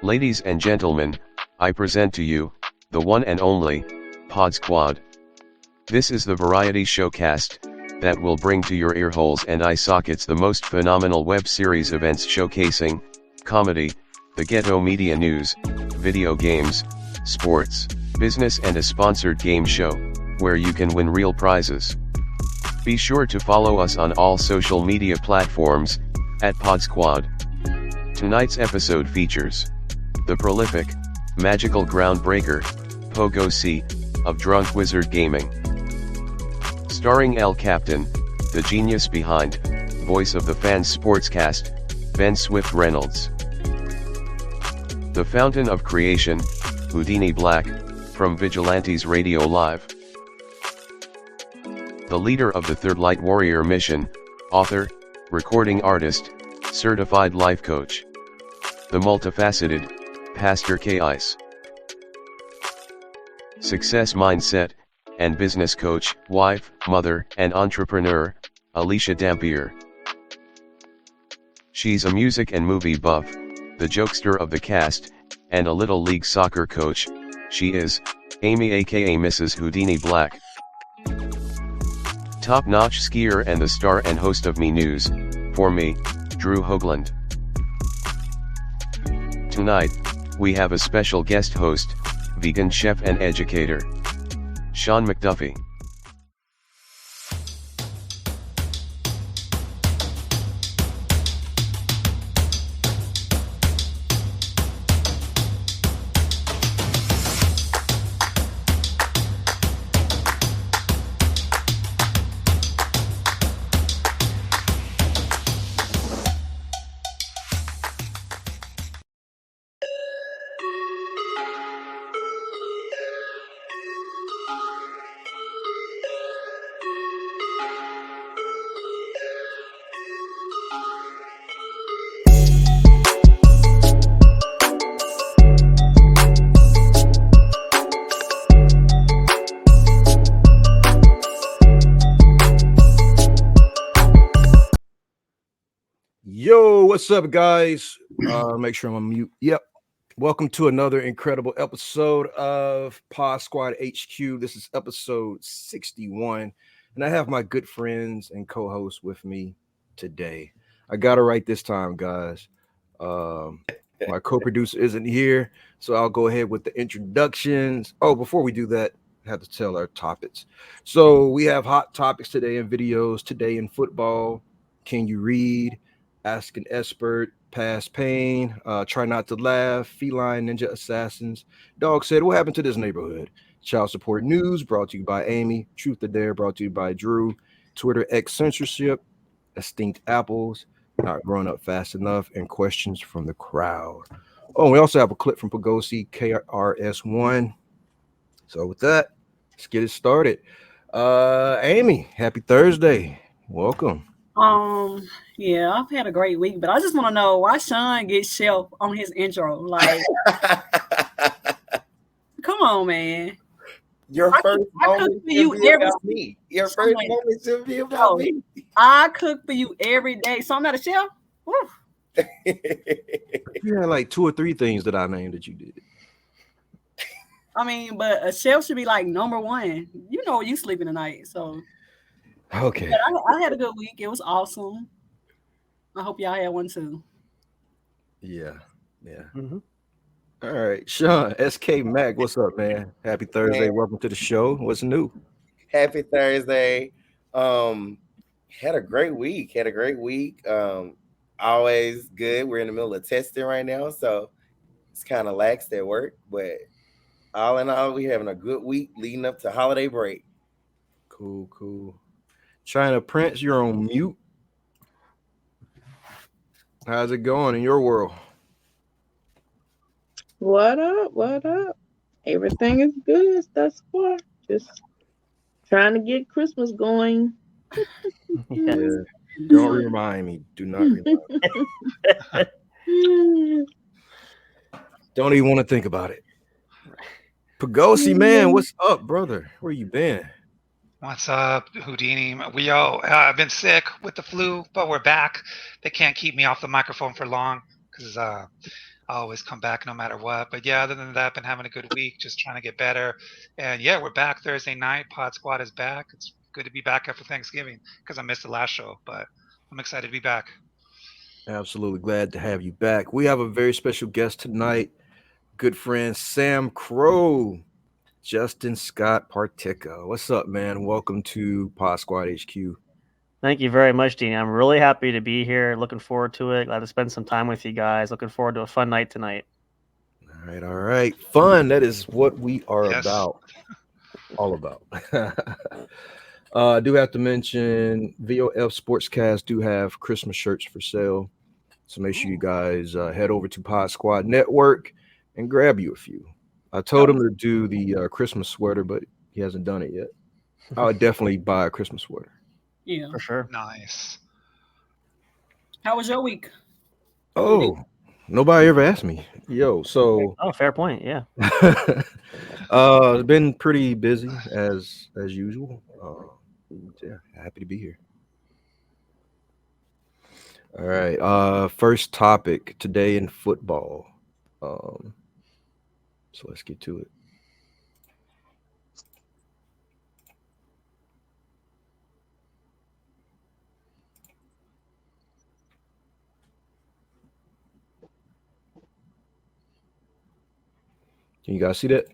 Ladies and gentlemen, I present to you, the one and only, PodzQuad. This is the variety showcast, that will bring to your earholes and eye sockets the most phenomenal web series events showcasing, comedy, the ghetto media news, video games, sports, business and a sponsored game show, where you can win real prizes. Be sure to follow us on all social media platforms, at PodzQuad. Tonight's episode features the prolific, magical groundbreaker, PodzQuad, of Drunk Wizard Gaming. Starring El Captain, the genius behind, voice of the fans sportscast, Ben Swift Reynolds. The fountain of creation, Dini Black, from Vigilante's Radio Live. The leader of the Third Light Warrior mission, author, recording artist, certified life coach. The multifaceted, Pastor K. Ice. Success mindset, and business coach, wife, mother, and entrepreneur, Alicia Dampier. She's a music and movie buff, the jokester of the cast, and a Little League soccer coach. She is, Amy aka Mrs. Houdini Black. Top-notch skier and the star and host of Me News, for me, Drew Hoagland. Tonight, we have a special guest host, vegan chef and educator, Sean McDuffie. Yo, what's up, guys? Make sure I'm on mute. Yep. Welcome to another incredible episode of PodzQuad HQ. This is episode 61, and I have my good friends and co-hosts with me today. I got it right this time, guys. My co-producer isn't here, so I'll go ahead with the introductions. Oh, before we do that, I have to tell our topics. So we have hot topics today in videos, today in football. Can you read? Ask an expert, past pain, try not to laugh, feline ninja assassins. Dog said, what happened to this neighborhood? Child support news brought to you by Amy. Truth or Dare brought to you by Drew. Twitter X censorship, extinct apples, not growing up fast enough, and questions from the crowd. Oh, we also have a clip from PodzQuad KRS1. So with that, let's get it started. Amy, happy Thursday. Welcome. Yeah, I've had a great week, but I just want to know why Sean gets shelf on his intro. Like, come on, man. Your first moment should be about me. Your first moment should be about me. I cook for you every day, so I'm not a chef. You had like 2 or 3 things that I named that you did. I mean, but a chef should be like number one. You know, you sleeping tonight, so. Okay. But I had a good week. It was awesome. I hope y'all had one too. Yeah. Mm-hmm. All right, Sean, SK Mac, what's up, man? Happy Thursday. Man. Welcome to the show. What's new? Happy Thursday. Had a great week. Always good. We're in the middle of testing right now, so it's kind of laxed at work, but all in all, we're having a good week leading up to holiday break. Cool. China Prince, you're on mute. How's it going in your world? What up? Everything is good thus far. Just trying to get Christmas going. Yeah. Don't remind me. Do not remind me. Don't even want to think about it. PodzQuad, man, what's up, brother? Where you been? What's up, Houdini? I've been sick with the flu, but we're back. They can't keep me off the microphone for long because I I always come back no matter what. But yeah, other than that, I've been having a good week, just trying to get better. And yeah, we're back Thursday night. PodzQuad is back. It's good to be back after Thanksgiving because I missed the last show, but I'm excited to be back. Absolutely glad to have you back. We have a very special guest tonight, good friend Samcro, Justin Scott Partica. What's up, man? Welcome to PodzQuad HQ. Thank you very much, Dini. I'm really happy to be here. Looking forward to it. Glad to spend some time with you guys. Looking forward to a fun night tonight. All right. Fun. That is what we are Yes. about. All about. I do have to mention VOF Sportscast do have Christmas shirts for sale. So make sure you guys head over to PodzQuad Network and grab you a few. I told him to do the Christmas sweater, but he hasn't done it yet. I would definitely buy a Christmas sweater. Yeah. For sure. Nice. How was your week? Oh, nobody ever asked me. Yo, so Oh, fair point. Yeah. it's been pretty busy as usual. Yeah, happy to be here. All right. First topic today in football. So let's get to it. Can you guys see that?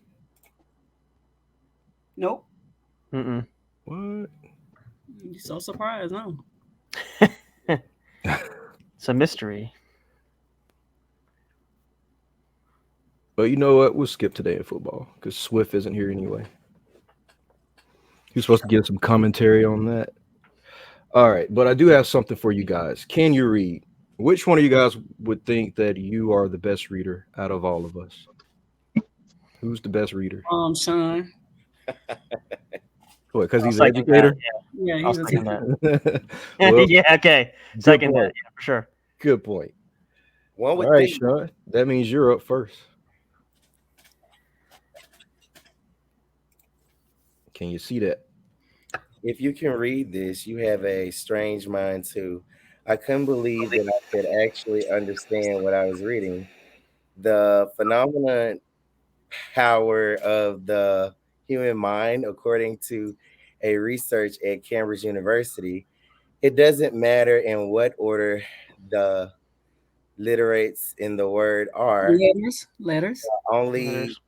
Nope. Mm-mm. What? You're so surprised, huh? It's a mystery. But you know what? We'll skip today in football because Swift isn't here anyway. He's supposed to give some commentary on that. All right, but I do have something for you guys. Can you read? Which one of you guys would think that you are the best reader out of all of us? Who's the best reader? Sean. What? Because he's I'll an second educator. Yeah, I'll he's a second that. Well, Yeah. Okay. Second point. that. Yeah, for sure. Good point. One would All right, think Sean. That means you're up first. Can you see that? if you can read this, you have a strange mind too. I couldn't believe that I could actually understand what I was reading. The phenomenon power of the human mind, according to a research at Cambridge University, it doesn't matter in what order the literates in the word are. Letters. Only Letters.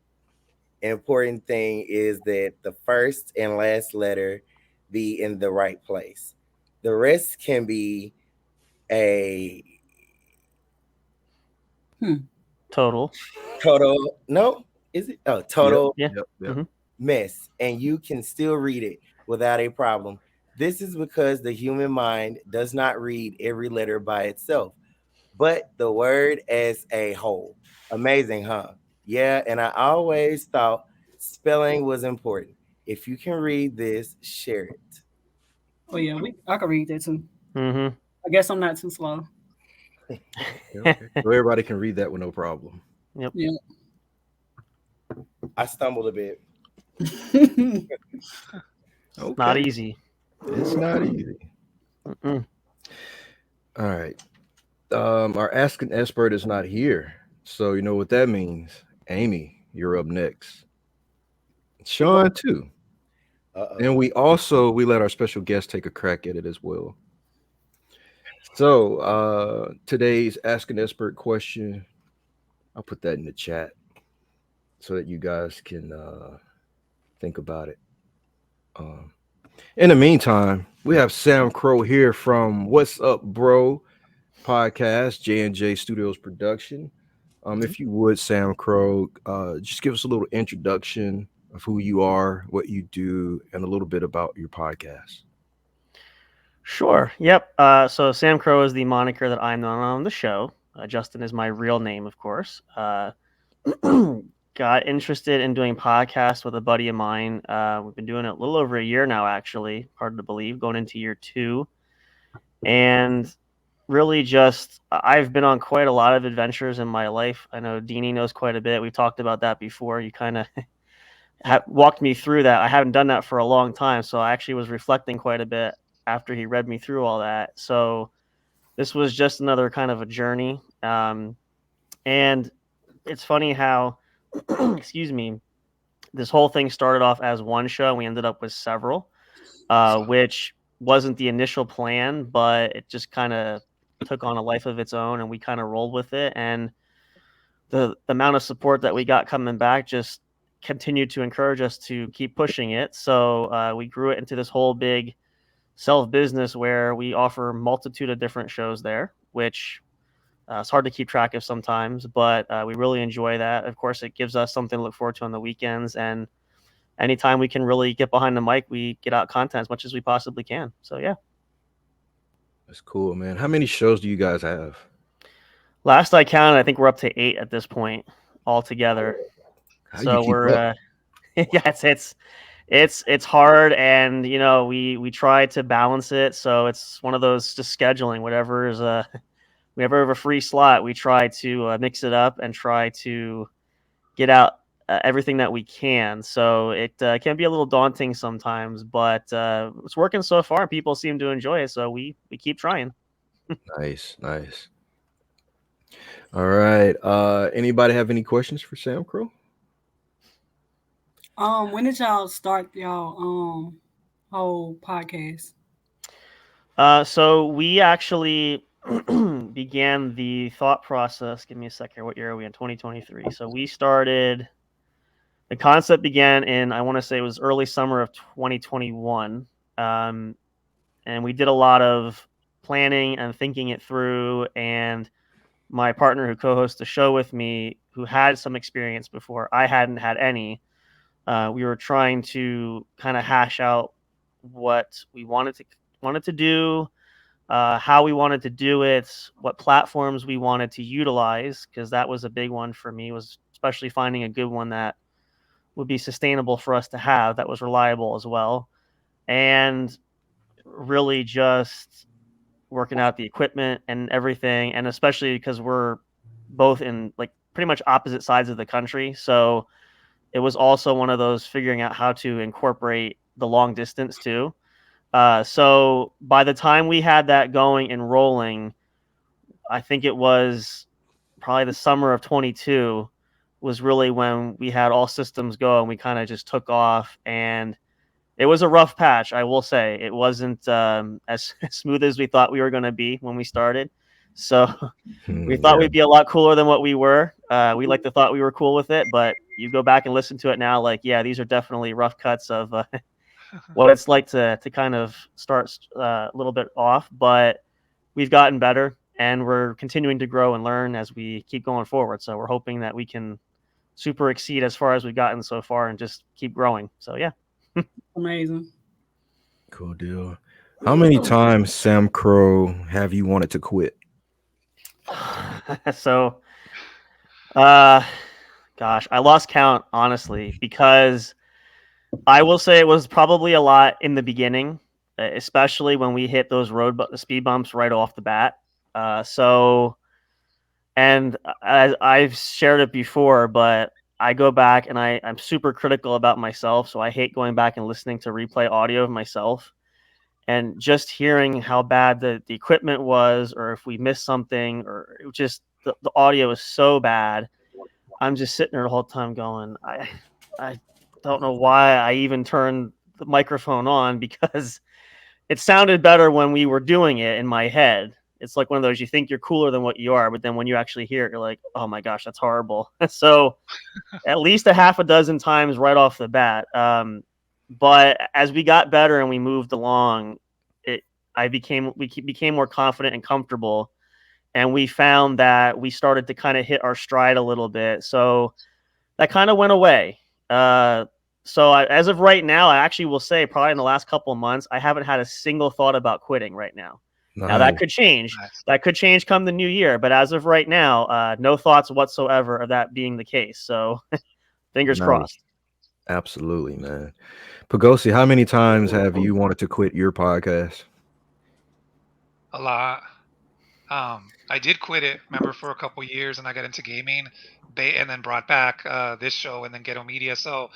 important thing is that the first and last letter be in the right place. The rest can be a Total. total, no, is it? Oh, total Yeah. Yep. Mhm. mess, and you can still read it without a problem. This is because the human mind does not read every letter by itself, but the word as a whole. Amazing, huh? Yeah, and I always thought spelling was important. If you can read this, share it. Oh yeah, I can read that too. Mm-hmm. I guess I'm not too slow. Okay. So everybody can read that with no problem. Yep. Yeah. I stumbled a bit. Okay. Not easy. It's not easy. Mm-mm. All right. Our Ask an Expert is not here. So you know what that means. Amy, you're up next. Sean, too. Uh-oh. And we let our special guest take a crack at it as well. So today's Ask an Expert question, I'll put that in the chat so that you guys can think about it. In the meantime, we have Samcro here from What's Up, Bro podcast, J&J Studios production. If you would, Samcro, just give us a little introduction of who you are, what you do, and a little bit about your podcast. Sure. Yep. So Sam Crow is the moniker that I'm on the show. Justin is my real name, of course. Got interested in doing podcasts with a buddy of mine. We've been doing it a little over a year now, actually. Hard to believe, going into year 2. And really just, I've been on quite a lot of adventures in my life. I know Dini knows quite a bit. We talked about that before. You kind of walked me through that. I haven't done that for a long time. So I actually was reflecting quite a bit after he read me through all that. So this was just another kind of a journey. And it's funny how, excuse me, this whole thing started off as one show. And we ended up with several, which wasn't the initial plan, but it just kind of took on a life of its own, and we kind of rolled with it. And the amount of support that we got coming back just continued to encourage us to keep pushing it. So we grew it into this whole big self business where we offer multitude of different shows there, which it's hard to keep track of sometimes, but we really enjoy that. Of course, it gives us something to look forward to on the weekends, and anytime we can really get behind the mic, we get out content as much as we possibly can. So yeah. That's cool, man. How many shows do you guys have? Last I counted, I think we're up to 8 at this point altogether. How So you keep we're up? yeah, it's hard, and we try to balance it. So it's one of those, just scheduling whatever is whenever we have a free slot, we try to mix it up and try to get out everything that we can. So it can be a little daunting sometimes, but it's working so far. People seem to enjoy it, so we keep trying. Nice. All right. Anybody have any questions for Samcro? When did y'all start y'all whole podcast? So we actually began the thought process. Give me a second. What year are we in? 2023. So we started. The concept began in, I want to say it was early summer of 2021, and we did a lot of planning and thinking it through. And my partner, who co-hosts the show with me, who had some experience before, I hadn't had any. We were trying to kind of hash out what we wanted to do, how we wanted to do it, what platforms we wanted to utilize, because that was a big one for me, was especially finding a good one that would be sustainable for us to have, that was reliable as well, and really just working out the equipment and everything. And especially because we're both in like pretty much opposite sides of the country, so it was also one of those figuring out how to incorporate the long distance too. So by the time we had that going and rolling, I think it was probably the summer of 22 was really when we had all systems go, and we kind of just took off. And it was a rough patch, I will say. It wasn't as smooth as we thought we were going to be when we started. So we thought we'd be a lot cooler than what we were. We like to thought we were cool with it, but you go back and listen to it now, like, yeah, these are definitely rough cuts of what it's like to kind of start a little bit off. But we've gotten better, and we're continuing to grow and learn as we keep going forward. So we're hoping that we can super exceed as far as we've gotten so far and just keep growing. So yeah. Amazing. Cool deal. How many times, Samcro, have you wanted to quit? So gosh, I lost count, honestly, because I will say it was probably a lot in the beginning, especially when we hit those speed bumps right off the bat. And I've shared it before, but I go back and I'm super critical about myself. So I hate going back and listening to replay audio of myself, and just hearing how bad the equipment was, or if we missed something, or it just the audio is so bad. I'm just sitting there the whole time going, I don't know why I even turned the microphone on, because it sounded better when we were doing it in my head. It's like one of those, you think you're cooler than what you are, but then when you actually hear it, you're like, oh my gosh, that's horrible. So at least a half a dozen times right off the bat. But as we got better and we moved along, we became more confident and comfortable, and we found that we started to kind of hit our stride a little bit. So that kind of went away. As of right now, I actually will say probably in the last couple of months, I haven't had a single thought about quitting right now. Now that could change. Nice. That could change come the new year. But as of right now, no thoughts whatsoever of that being the case. So fingers crossed. Absolutely, man. Pagosi, how many times have you wanted to quit your podcast? A lot. I did quit it, remember, for a couple years, and I got into gaming, and then brought back this show and then Ghetto Media. So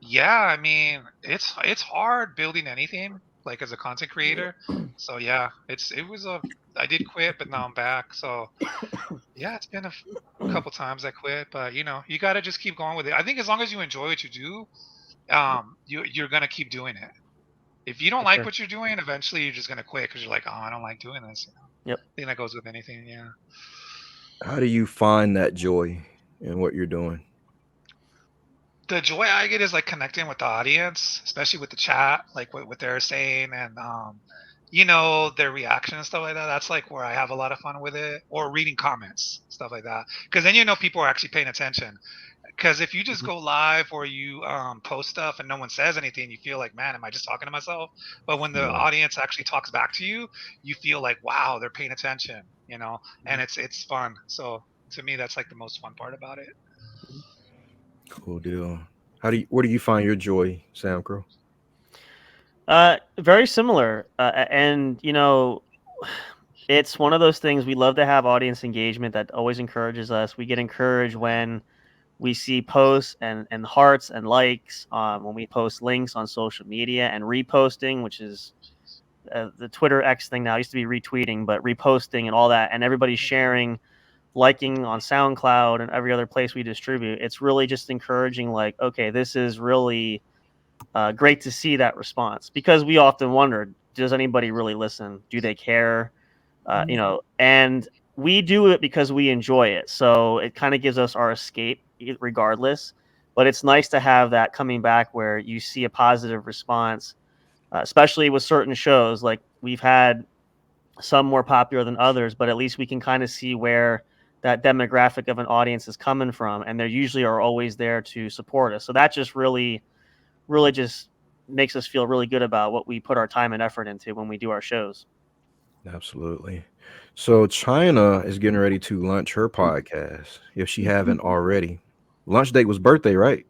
yeah, I mean, it's hard building anything. like as a content creator. So yeah, I did quit, but now I'm back. So yeah, it's been a couple times I quit, but you know, you got to just keep going with it. I think as long as you enjoy what you do, you're gonna keep doing it. If you don't For like sure. what you're doing, eventually you're just gonna quit because you're like, oh, I don't like doing this. You know? Yep. I think that goes with anything. Yeah. How do you find that joy in what you're doing? The joy I get is like connecting with the audience, especially with the chat, like what they're saying and you know, their reaction and stuff like that. That's like where I have a lot of fun with it, or reading comments, stuff like that. Because then you know people are actually paying attention. Because if you just Mhm. go live or you post stuff and no one says anything, you feel like, man, am I just talking to myself? But when the Right. audience actually talks back to you, you feel like, wow, they're paying attention, you know, and it's fun. So to me, that's like the most fun part about it. Cool deal. Where do you find your joy, Samcro? Very similar, and you know, it's one of those things. We love to have audience engagement that always encourages us. We get encouraged when we see posts and hearts and likes, when we post links on social media and reposting, which is the Twitter X thing now. It used to be retweeting, but reposting and all that, and everybody's sharing, liking on SoundCloud and every other place we distribute. It's really just encouraging. Like, okay, this is really great to see that response, because we often wonder, does anybody really listen? Do they care? You know, and we do it because we enjoy it. So it kind of gives us our escape regardless. But it's nice to have that coming back where you see a positive response, especially with certain shows. Like we've had some more popular than others, but at least we can kind of see where that demographic of an audience is coming from. And they usually are always there to support us. So that just really just makes us feel really good about what we put our time and effort into when we do our shows. Absolutely. So China is getting ready to launch her podcast, if she haven't already. Launch date was birthday, right?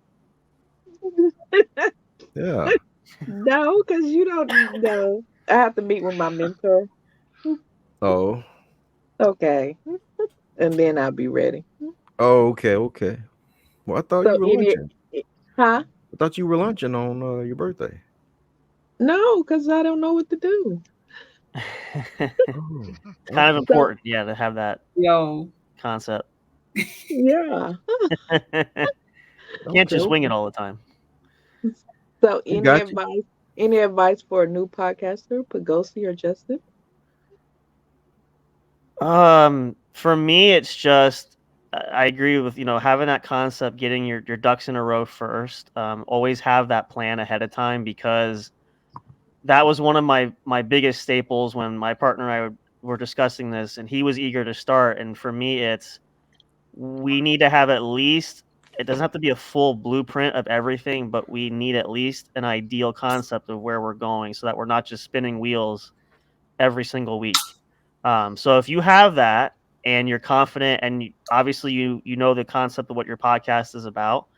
Yeah. No, because you don't know. I have to meet with my mentor. Oh. Okay. And then I'll be ready. Oh, okay, okay. Well, I thought So you were any launching. huh? I thought you were launching on your birthday. No, because I don't know what to do. It's Oh, kind of okay. So important, yeah, to have that Yo. concept. yeah. Can't Okay, just wing okay. it all the time. So We got you. any advice for a new podcaster, Pagosi or Justin? For me, it's just I agree with, you know, having that concept, getting your ducks in a row first. Always have that plan ahead of time, because that was one of my biggest staples when my partner and I were discussing this, and he was eager to start. And for me, it's we need to have at least, it doesn't have to be a full blueprint of everything, but we need at least an ideal concept of where we're going, so that we're not just spinning wheels every single week. So if you have that and you're confident, and obviously you know the concept of what your podcast is about,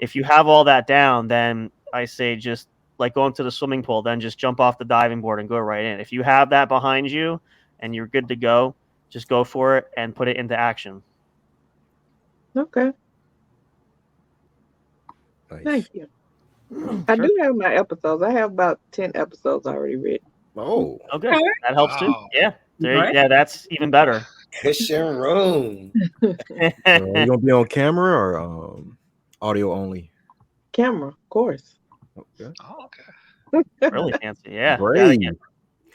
if you have all that down, then I say just like going to the swimming pool, then just jump off the diving board and go right in. If you have that behind you and you're good to go, just go for it and put it into action. Okay. Nice. Thank you. I Sure. do have my episodes. I have about 10 episodes already written. Oh, Oh, good. That helps too. Wow. Yeah. Right. Yeah, that's even better. Cushion room. you gonna be on camera or audio only? Camera, of course. Okay. Oh, okay. Really fancy. Yeah. Brave.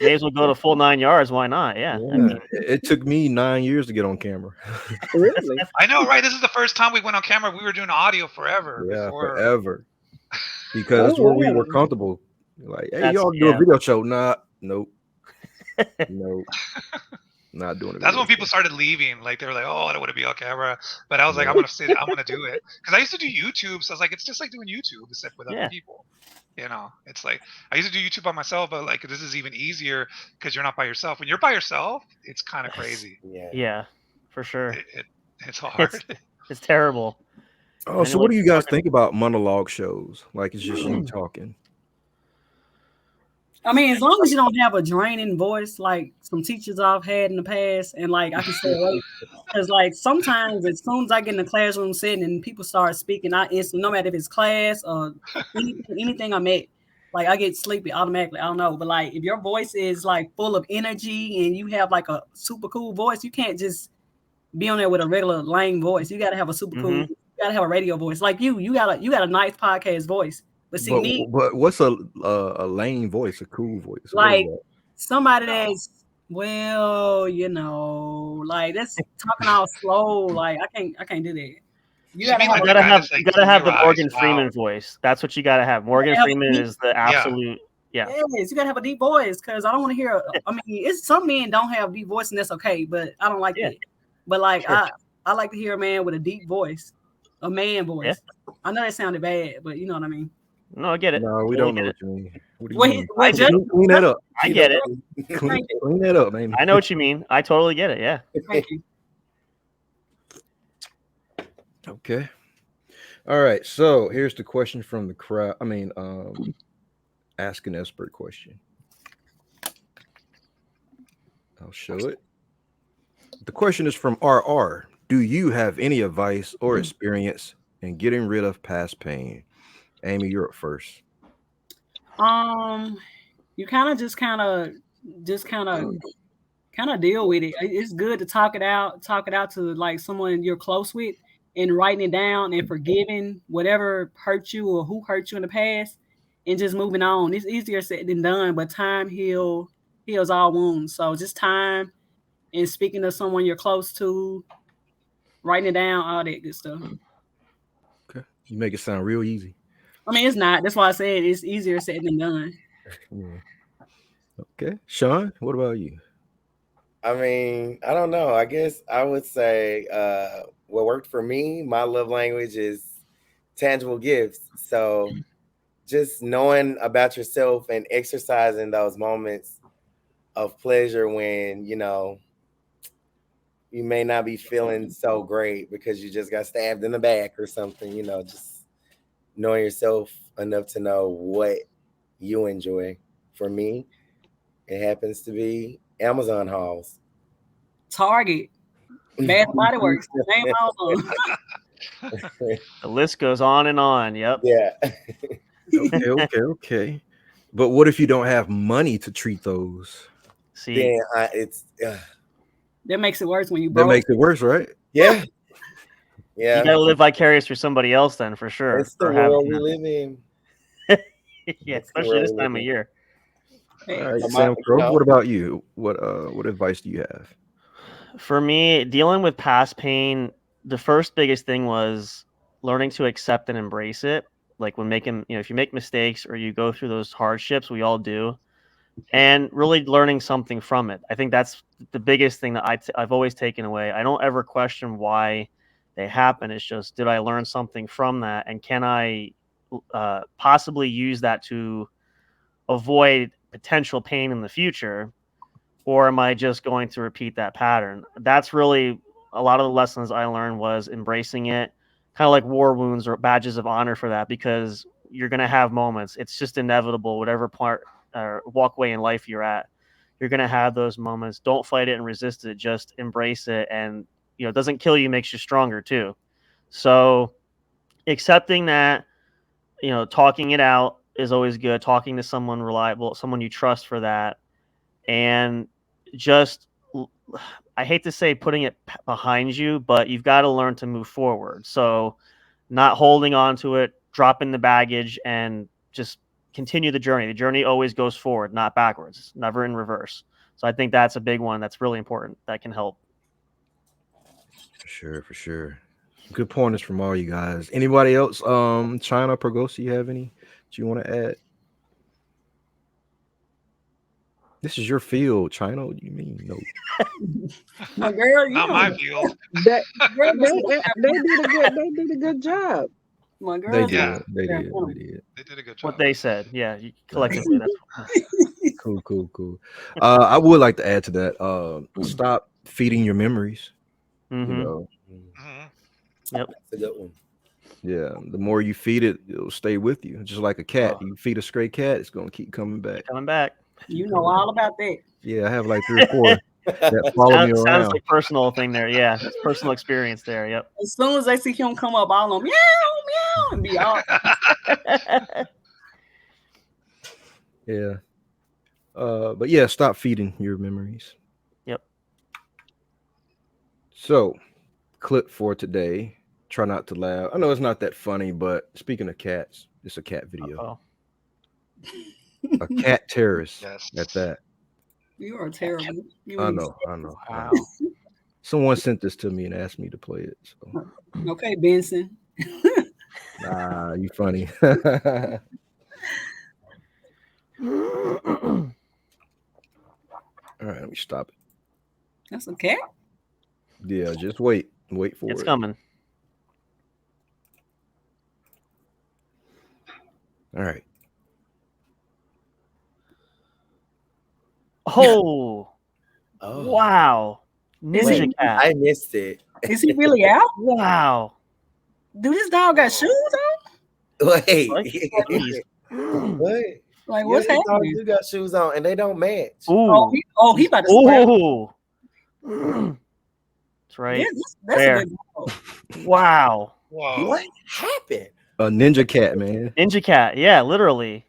May as well go to full 9 yards. Why not? Yeah. I Yeah. mean, It took me 9 years to get on camera. Really? I know, right? This is the first time we went on camera. We were doing audio forever Yeah, before. forever. Because that's Oh, where we were wow. comfortable. Like, hey, that's y'all do a yeah. video show. Nah, nope. Nope. Not doing a That's video when people show. started leaving. Like they were like, "Oh, I don't want to be on camera," but I was like, "I'm Yeah. gonna sit. I'm gonna do it," because I used to do YouTube. So I was like, "It's just like doing YouTube, except with other Yeah. people." You know, it's like I used to do YouTube by myself, but like this is even easier because you're not by yourself. When you're by yourself, it's kind of crazy. Yeah. Yeah, for sure. It's hard. It's terrible. Oh, And so you're what like do you guys working. think about monologue shows? Like it's just you talking. I mean, as long as you don't have a draining voice like some teachers I've had in the past, and like I can stay away. Because like sometimes as soon as I get in the classroom sitting and people start speaking, I instantly, no matter if it's class or anything I'm at, like I get sleepy automatically. I don't know, but like if your voice is like full of energy and you have like a super cool voice, you can't just be on there with a regular lame voice. You got to have a super cool. You got to have a radio voice. Like you got a nice podcast voice. But see me, but what's a lame voice, a cool voice? Like somebody that's like that's talking all slow. Like I can't do that. You gotta have, you gotta have the Morgan Freeman voice. That's what you gotta have. Morgan Freeman is the absolute. Yeah. Yes, you gotta have a deep voice because I don't want to hear. I mean, it's some men don't have deep voice and that's okay, but I don't like that. But like I like to hear a man with a deep voice, a man voice. Yeah. I know that sounded bad, but you know what I mean. No, I get it. No, we don't know what you mean. What do you mean? Clean that up. I get it. Clean that up, man. I know what you mean. I totally get it. Yeah. Thank you. Okay. All right. So here's the question from the crowd. I mean, ask an expert question. I'll show it. The question is from RR. Do you have any advice or experience in getting rid of past pain? Amy, you're up first. You kind of deal with it. It's good to talk it out to like someone you're close with and writing it down and forgiving whatever hurt you or who hurt you in the past and just moving on. It's easier said than done, but time heals all wounds. So just time and speaking to someone you're close to, writing it down, all that good stuff. Okay. You make it sound real easy. I mean, it's not. That's why I said it's easier said than done. Yeah. Okay. Sean, what about you? I mean, I don't know. I guess I would say what worked for me, my love language is tangible gifts. So just knowing about yourself and exercising those moments of pleasure when, you may not be feeling so great because you just got stabbed in the back or something, just knowing yourself enough to know what you enjoy. For me, it happens to be Amazon hauls. Target. Bath and Body Works. The list goes on and on. Yep. Yeah. Okay. But what if you don't have money to treat those? See, that makes it worse when you broke. That makes it worse, right? Yeah. Yeah. You gotta live vicarious for somebody else then, for sure. It's the world we live in. Yeah, especially this time of year. All right, Samcro, what about you? What advice do you have? For me, dealing with past pain, the first biggest thing was learning to accept and embrace it. Like when making, if you make mistakes or you go through those hardships, we all do, and really learning something from it. I think that's the biggest thing that I've always taken away. I don't ever question why they happen. It's just, did I learn something from that? And can I possibly use that to avoid potential pain in the future? Or am I just going to repeat that pattern? That's really a lot of the lessons I learned was embracing it, kind of like war wounds or badges of honor for that, because you're going to have moments. It's just inevitable, whatever part or walkway in life you're at, you're going to have those moments. Don't fight it and resist it. Just embrace it. And, it doesn't kill you, makes you stronger too. So accepting that, talking it out is always good. Talking to someone reliable, someone you trust for that. And just, I hate to say putting it behind you, but you've got to learn to move forward. So not holding on to it, dropping the baggage, and just continue the journey. The journey always goes forward, not backwards, never in reverse. So I think that's a big one that's really important that can help. For sure. Good pointers from all you guys. Anybody else? China, Pergosa, you have any that you want to add? This is your field, China. What do you mean? No. My girl, not my field. They did a good job. My girl, they did. They did a good job. What they said, yeah, collectively. That's cool. I would like to add to that. Stop feeding your memories. Mm-hmm. Yep, that's a good one. Yeah, the more you feed it, it'll stay with you. Just like a cat, you feed a stray cat, it's gonna keep coming back. You know all about that. Yeah, I have like 3 or 4 that follow me around. Sounds like personal thing there. Yeah, it's personal experience there. Yep. As soon as they see him come up, I'll know meow, meow, and be all. Yeah. But yeah, stop feeding your memories. Yep. So, clip for today. Try not to laugh. I know it's not that funny, but speaking of cats, it's a cat video. Oh, A cat terrorist Yes. at that. You are terrible. You I ain't- know. wow. Someone sent this to me and asked me to play it. So, Okay, Benson. you funny. All right, let me stop it. That's a cat. Yeah, just wait for It's it. coming. All right. Oh, Oh, wow. Is Ninja he- cat. I missed it. Is he really out? Wow. Do this dog got Whoa. shoes on? Wait, Like, jeez. what? Like, Yeah, what's his dog happening? do got shoes on, and they don't match. Ooh. He about to slap. Ooh. That's right. That's There. a good dog. Wow. Whoa. What happened? A ninja cat, man. Ninja cat. Yeah, literally.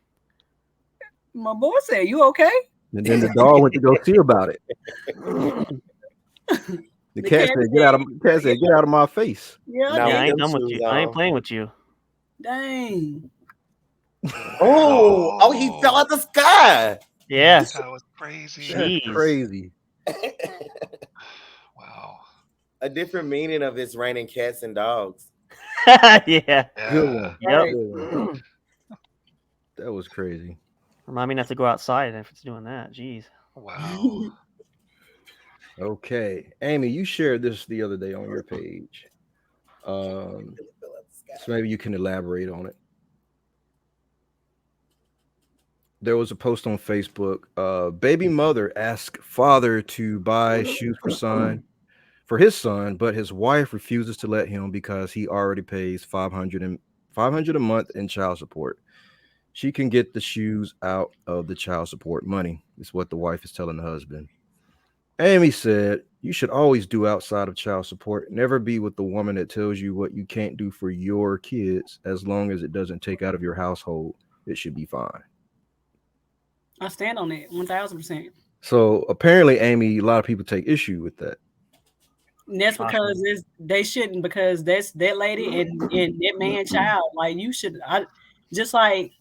My boy said, "You okay?" And then the dog went to go see about it. The cat said, "Get out of my face." Yeah, No, Yeah, I dang. ain't done with shoes you. I ain't on. playing with you. Dang. Oh, he fell out the sky. Yeah. That was crazy. That's Jeez. crazy. Wow. A different meaning of it's raining cats and dogs. Yeah. Yeah. Good one. Yep. Good one. That was crazy. Remind me not to go outside if it's doing that. Jeez. Wow. Okay, Amy, you shared this the other day on your page. So maybe you can elaborate on it. There was a post on Facebook. Baby mother asked father to buy shoes for his son, but his wife refuses to let him because he already pays $500 a month in child support. She can get the shoes out of the child support money, is what the wife is telling the husband. Amy said, "You should always do outside of child support. Never be with the woman that tells you what you can't do for your kids. As long as it doesn't take out of your household, it should be fine." I stand on that 1,000%. So apparently, Amy, a lot of people take issue with that. And that's because they shouldn't, because that's that lady and that man child. Like you should, just like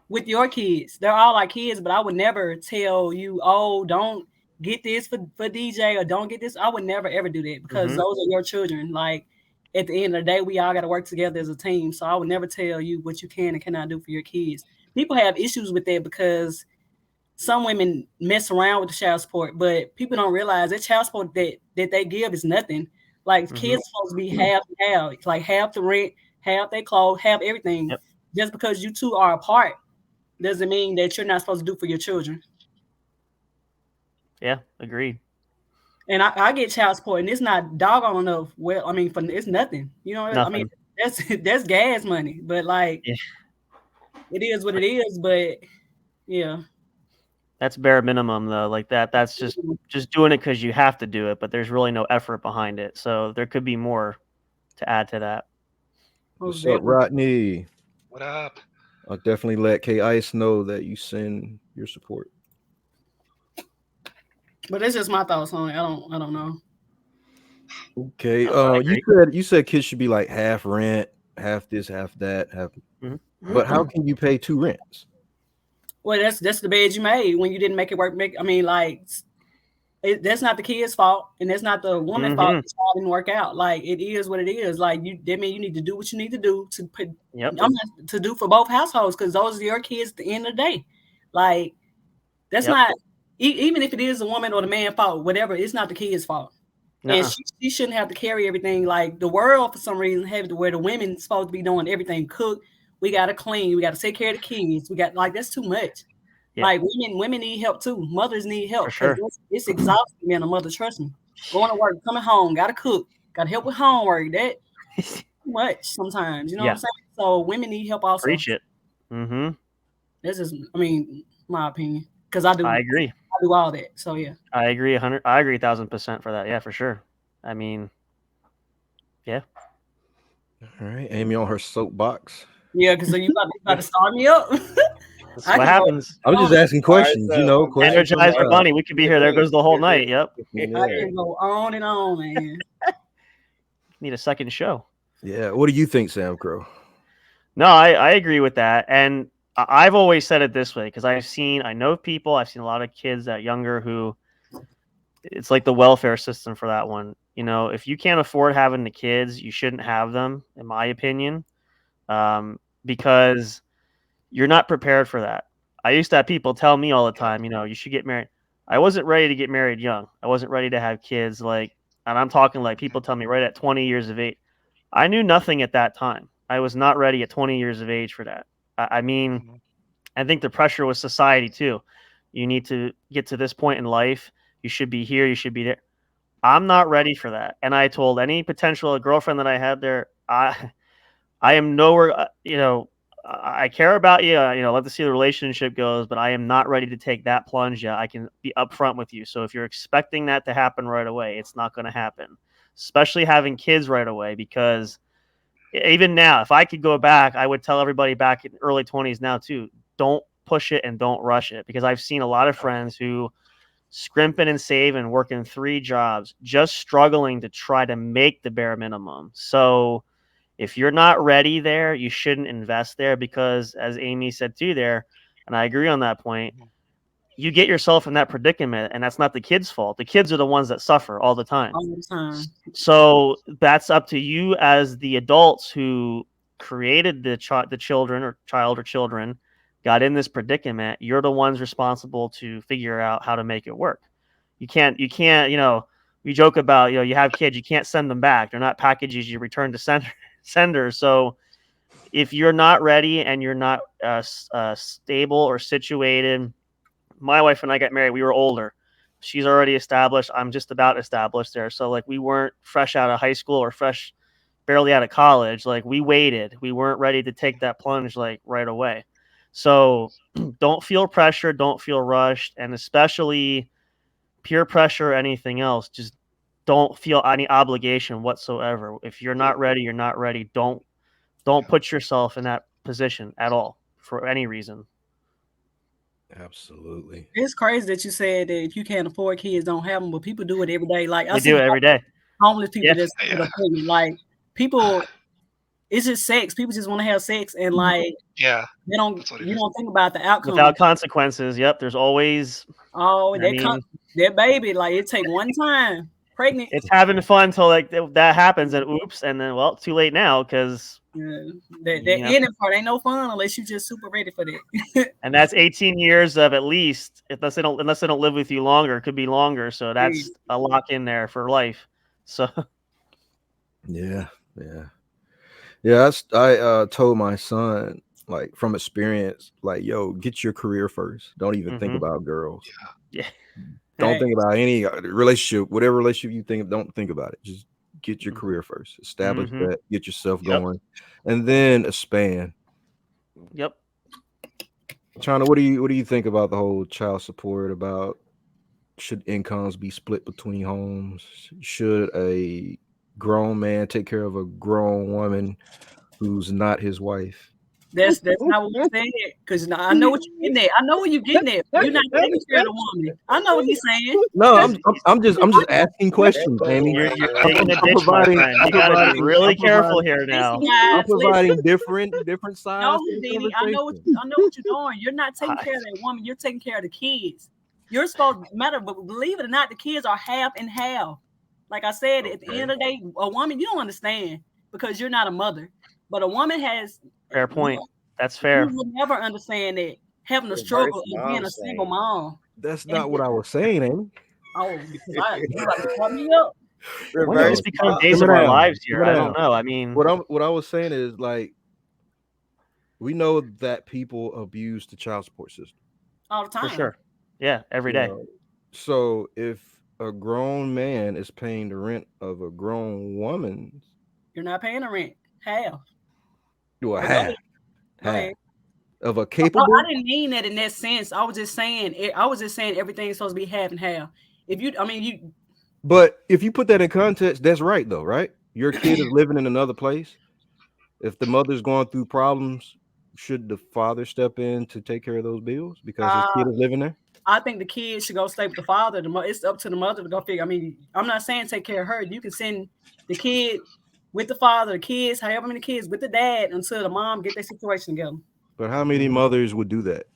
with your kids, they're all like kids, but I would never tell you, oh, don't get this for DJ or don't get this. I would never ever do that because those are your children. Like at the end of the day, we all got to work together as a team. So I would never tell you what you can and cannot do for your kids. People have issues with that because some women mess around with the child support, but people don't realize that child support that they give is nothing. Like kids supposed to be half, like half the rent, half their clothes, half everything. Yep. Just because you two are apart doesn't mean that you're not supposed to do for your children. Yeah, agreed. And I get child support, and it's not doggone enough. Well, I mean, it's nothing. You know, Nothing. I mean, that's gas money, but like, it is what it is. But yeah, That's bare minimum though. Like that's just doing it because you have to do it, but there's really no effort behind it. So there could be more to add to that. What's up, Rodney? What up? I'll definitely let K Ice know that you send your support. But it's just my thoughts on it. I don't know. Okay. I You said kids should be like half rent, half this, half that, half. But how can you pay two rents? Well, that's the bed you made when you didn't make it work. I mean, like, that's not the kid's fault, and that's not the woman's fault. It didn't work out. Like, it is what it is. Like, that mean you need to do what you need to do to put. To do for both households, because those are your kids at the end of the day. Like, that's not even if it is the woman or the man's fault, whatever. It's not the kid's fault. And she shouldn't have to carry everything. Like the world, for some reason, have it where the women's supposed to be doing everything. Cook, we gotta clean, we gotta take care of the kids. We got that's too much. Yeah. Like women need help too. Mothers need help. For sure. It's exhausting being a mother. Trust me. Going to work, coming home, gotta cook, gotta help with homework. That too much sometimes. You know what I'm saying? So women need help also. Preach it. This is, I mean, my opinion, because I agree. I do all that. So yeah. I agree 1,000% for that. Yeah, for sure. I mean, yeah. All right, Amy on her soapbox. Yeah, because you about to start me up. That's I what can go happens. I'm just asking questions, All right, so questions from the Energize our crowd. bunny. We could be here. There goes the whole night. Yep. I can go on and on, man. Need a second show. Yeah. What do you think, Samcro? No, I agree with that. And I've always said it this way because I know people, I've seen a lot of kids that younger who it's like the welfare system for that one. You know, if you can't afford having the kids, you shouldn't have them, in my opinion, because you're not prepared for that. I used to have people tell me all the time, you know, you should get married. I wasn't ready to get married young. I wasn't ready to have kids. Like, and I'm talking like people tell me right at 20 years of age. I knew nothing at that time. I was not ready at 20 years of age for that. I mean, I think the pressure was society too. You need to get to this point in life. You should be here. You should be there. I'm not ready for that. And I told any potential girlfriend that I had there, I am nowhere, you know, I care about you, you know, let to see the relationship goes, but I am not ready to take that plunge yet. I can be upfront with you. So if you're expecting that to happen right away, it's not going to happen, especially having kids right away, because even now, if I could go back, I would tell everybody back in early 20s now too, don't push it and don't rush it, because I've seen a lot of friends who scrimping and saving, working 3 jobs, just struggling to try to make the bare minimum. So if you're not ready there, you shouldn't invest there, because as Amy said too there, and I agree on that point, you get yourself in that predicament, and that's not the kids' fault. The kids are the ones that suffer all the time. All the time. So that's up to you as the adults who created the children or child or children, got in this predicament. You're the ones responsible to figure out how to make it work. You can't, you know, we joke about, you know, you have kids, you can't send them back. They're not packages you return to sender. So if you're not ready and you're not stable or situated, my wife and I got married, we were older. She's already established. I'm just about established there. So like we weren't fresh out of high school or barely out of college. Like we waited. We weren't ready to take that plunge like right away. So don't feel pressure. Don't feel rushed. And especially peer pressure or anything else, just don't feel any obligation whatsoever. If you're not ready, you're not ready. Don't put yourself in that position at all for any reason. Absolutely. It's crazy that you said that if you can't afford kids, don't have them, but people do it every day. Like They do it every day. Homeless people Yeah. just like people. It's just sex. People just want to have sex, and like Yeah, they don't. You don't think about the outcome without consequences. Yep, there's always. That baby, like it take one time pregnant. It's having fun until like that happens, and oops, and then well, too late now because. That ending part ain't no fun unless you just super ready for that. And that's 18 years of at least, unless they don't live with you longer. It could be longer. So that's a lock in there for life. So yeah. I told my son, like from experience, like, yo, get your career first. Don't even think about girls. Yeah. Don't think about any relationship, whatever relationship you think of, don't think about it. Just get your career first. Establish that, get yourself going, and then expand. Yep. China, what do you think about the whole child support? About should incomes be split between homes? Should a grown man take care of a grown woman who's not his wife? That's not what we saying. Because I know what you're getting at. I know what you're getting at. You're not taking care of the woman. I know what he's saying. No, I'm just asking questions, Amy. You're taking a ditch, my friend. You gotta be really careful here now. I'm providing different sides. No, Dini, I know what you're doing. You're not taking care of that woman. You're taking care of the kids. You're supposed to matter, but believe it or not, the kids are half and half. Like I said, at the end of the day, a woman, you don't understand because you're not a mother, but a woman has. Fair point. That's fair. You will never understand that having the struggle of being a single mom. That's not what I was saying, Amy. Oh, because you about to cut me up. It's become days of our lives here. I don't know. I mean, what I was saying is like we know that people abuse the child support system all the time. For sure. Yeah, every day. So if a grown man is paying the rent of a grown woman, you're not paying the rent. Half. Half of a capable. I didn't mean that in that sense. I was just saying everything's supposed to be half and half. But if you put that in context, that's right though, right? Your kid is living in another place. If the mother's going through problems, should the father step in to take care of those bills because his kid is living there? I think the kid should go stay with the father. It's up to the mother to go figure. I mean, I'm not saying take care of her. You can send the kid with the father, the kids, however many kids, with the dad until the mom get their situation together. But how many mothers would do that?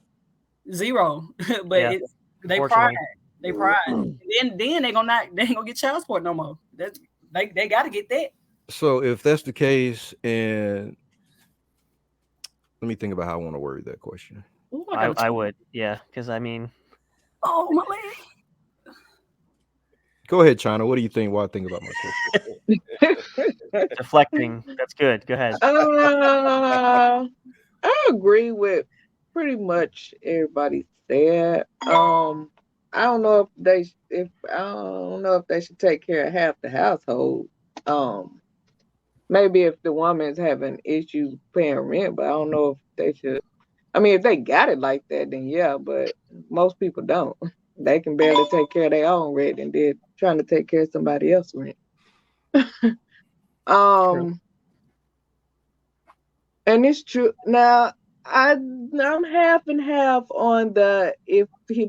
Zero. But Yeah, they pride. They pride. Then they ain't gonna get child support no more. They gotta get that. So if that's the case, and let me think about how I want to word that question. Ooh, I would, yeah, because I mean, oh my leg. Go ahead, China. What do you think? What I think about my question? deflecting. That's good. Go ahead. I agree with pretty much everybody said. I don't know if they should take care of half the household. Maybe if the woman's having issues paying rent, but I don't know if they should. I mean, if they got it like that, then yeah, but most people don't. They can barely take care of their own rent, and they're trying to take care of somebody else's rent. True. And it's true. Now, I'm half and half on the if he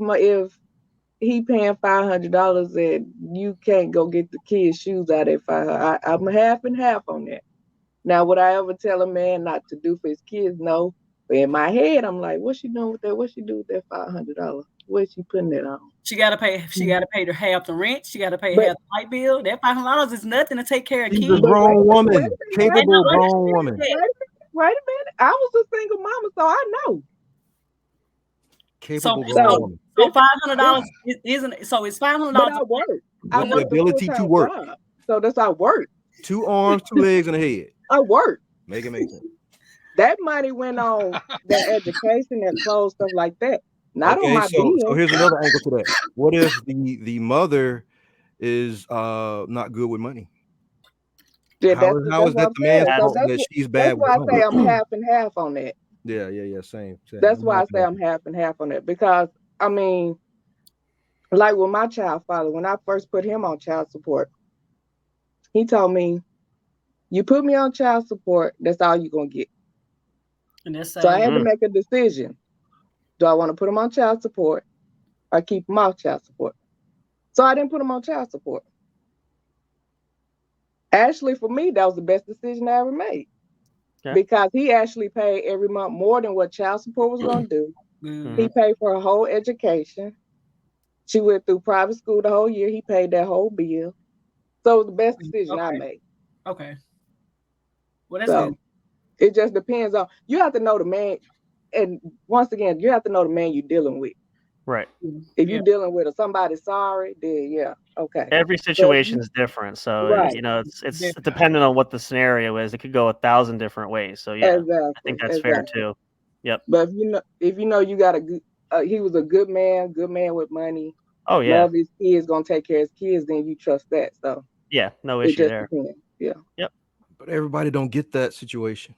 paying $500 and you can't go get the kids' shoes out of $500. I'm half and half on that. Now, would I ever tell a man not to do for his kids? No. But in my head, I'm like, what's she doing with that? What's she do with that $500? Where's she putting it on? She gotta pay to half the rent. She gotta pay half the light bill. That $500 is nothing to take care of kids. She's a grown woman, capable grown woman. Wait a minute. I was a single mama, so I know. Capable grown woman. So $500 isn't. So it's $500. But I work. I With the ability to work. Job, so that's I work. 2 arms, 2 legs, and a head. I work. Make it make sense. That money went on their education, their clothes, stuff like that. Not on my bill. So here's another angle to that. What if the mother is not good with money? Yeah, how is that the man's fault that she's bad with money? That's why I say I'm half and half on that. Yeah, same. That's why I say I'm half and half on that. Because, I mean, like with my child father, when I first put him on child support, he told me, you put me on child support, that's all you're going to get. And so I had to make a decision. Do I want to put him on child support or keep him off child support? So I didn't put him on child support. Actually, for me, that was the best decision I ever made. Yeah. Because he actually paid every month more than what child support was going to do. Mm-hmm. He paid for her whole education. She went through private school the whole year. He paid that whole bill. So it was the best decision I made. Okay. Well, that's good. It just depends on, you have to know the man. And once again, you have to know the man you're dealing with. Right. If you're dealing with somebody sorry, then yeah, okay. Every situation is different, so it's dependent on what the scenario is. It could go 1,000 different ways. So yeah, exactly. I think that's fair too. Yep. But if you know you got a good, he was a good man with money. Oh yeah. Love his kids, gonna take care of his kids. Then you trust that. So yeah, no issue there. Depends. Yeah. Yep. But everybody don't get that situation.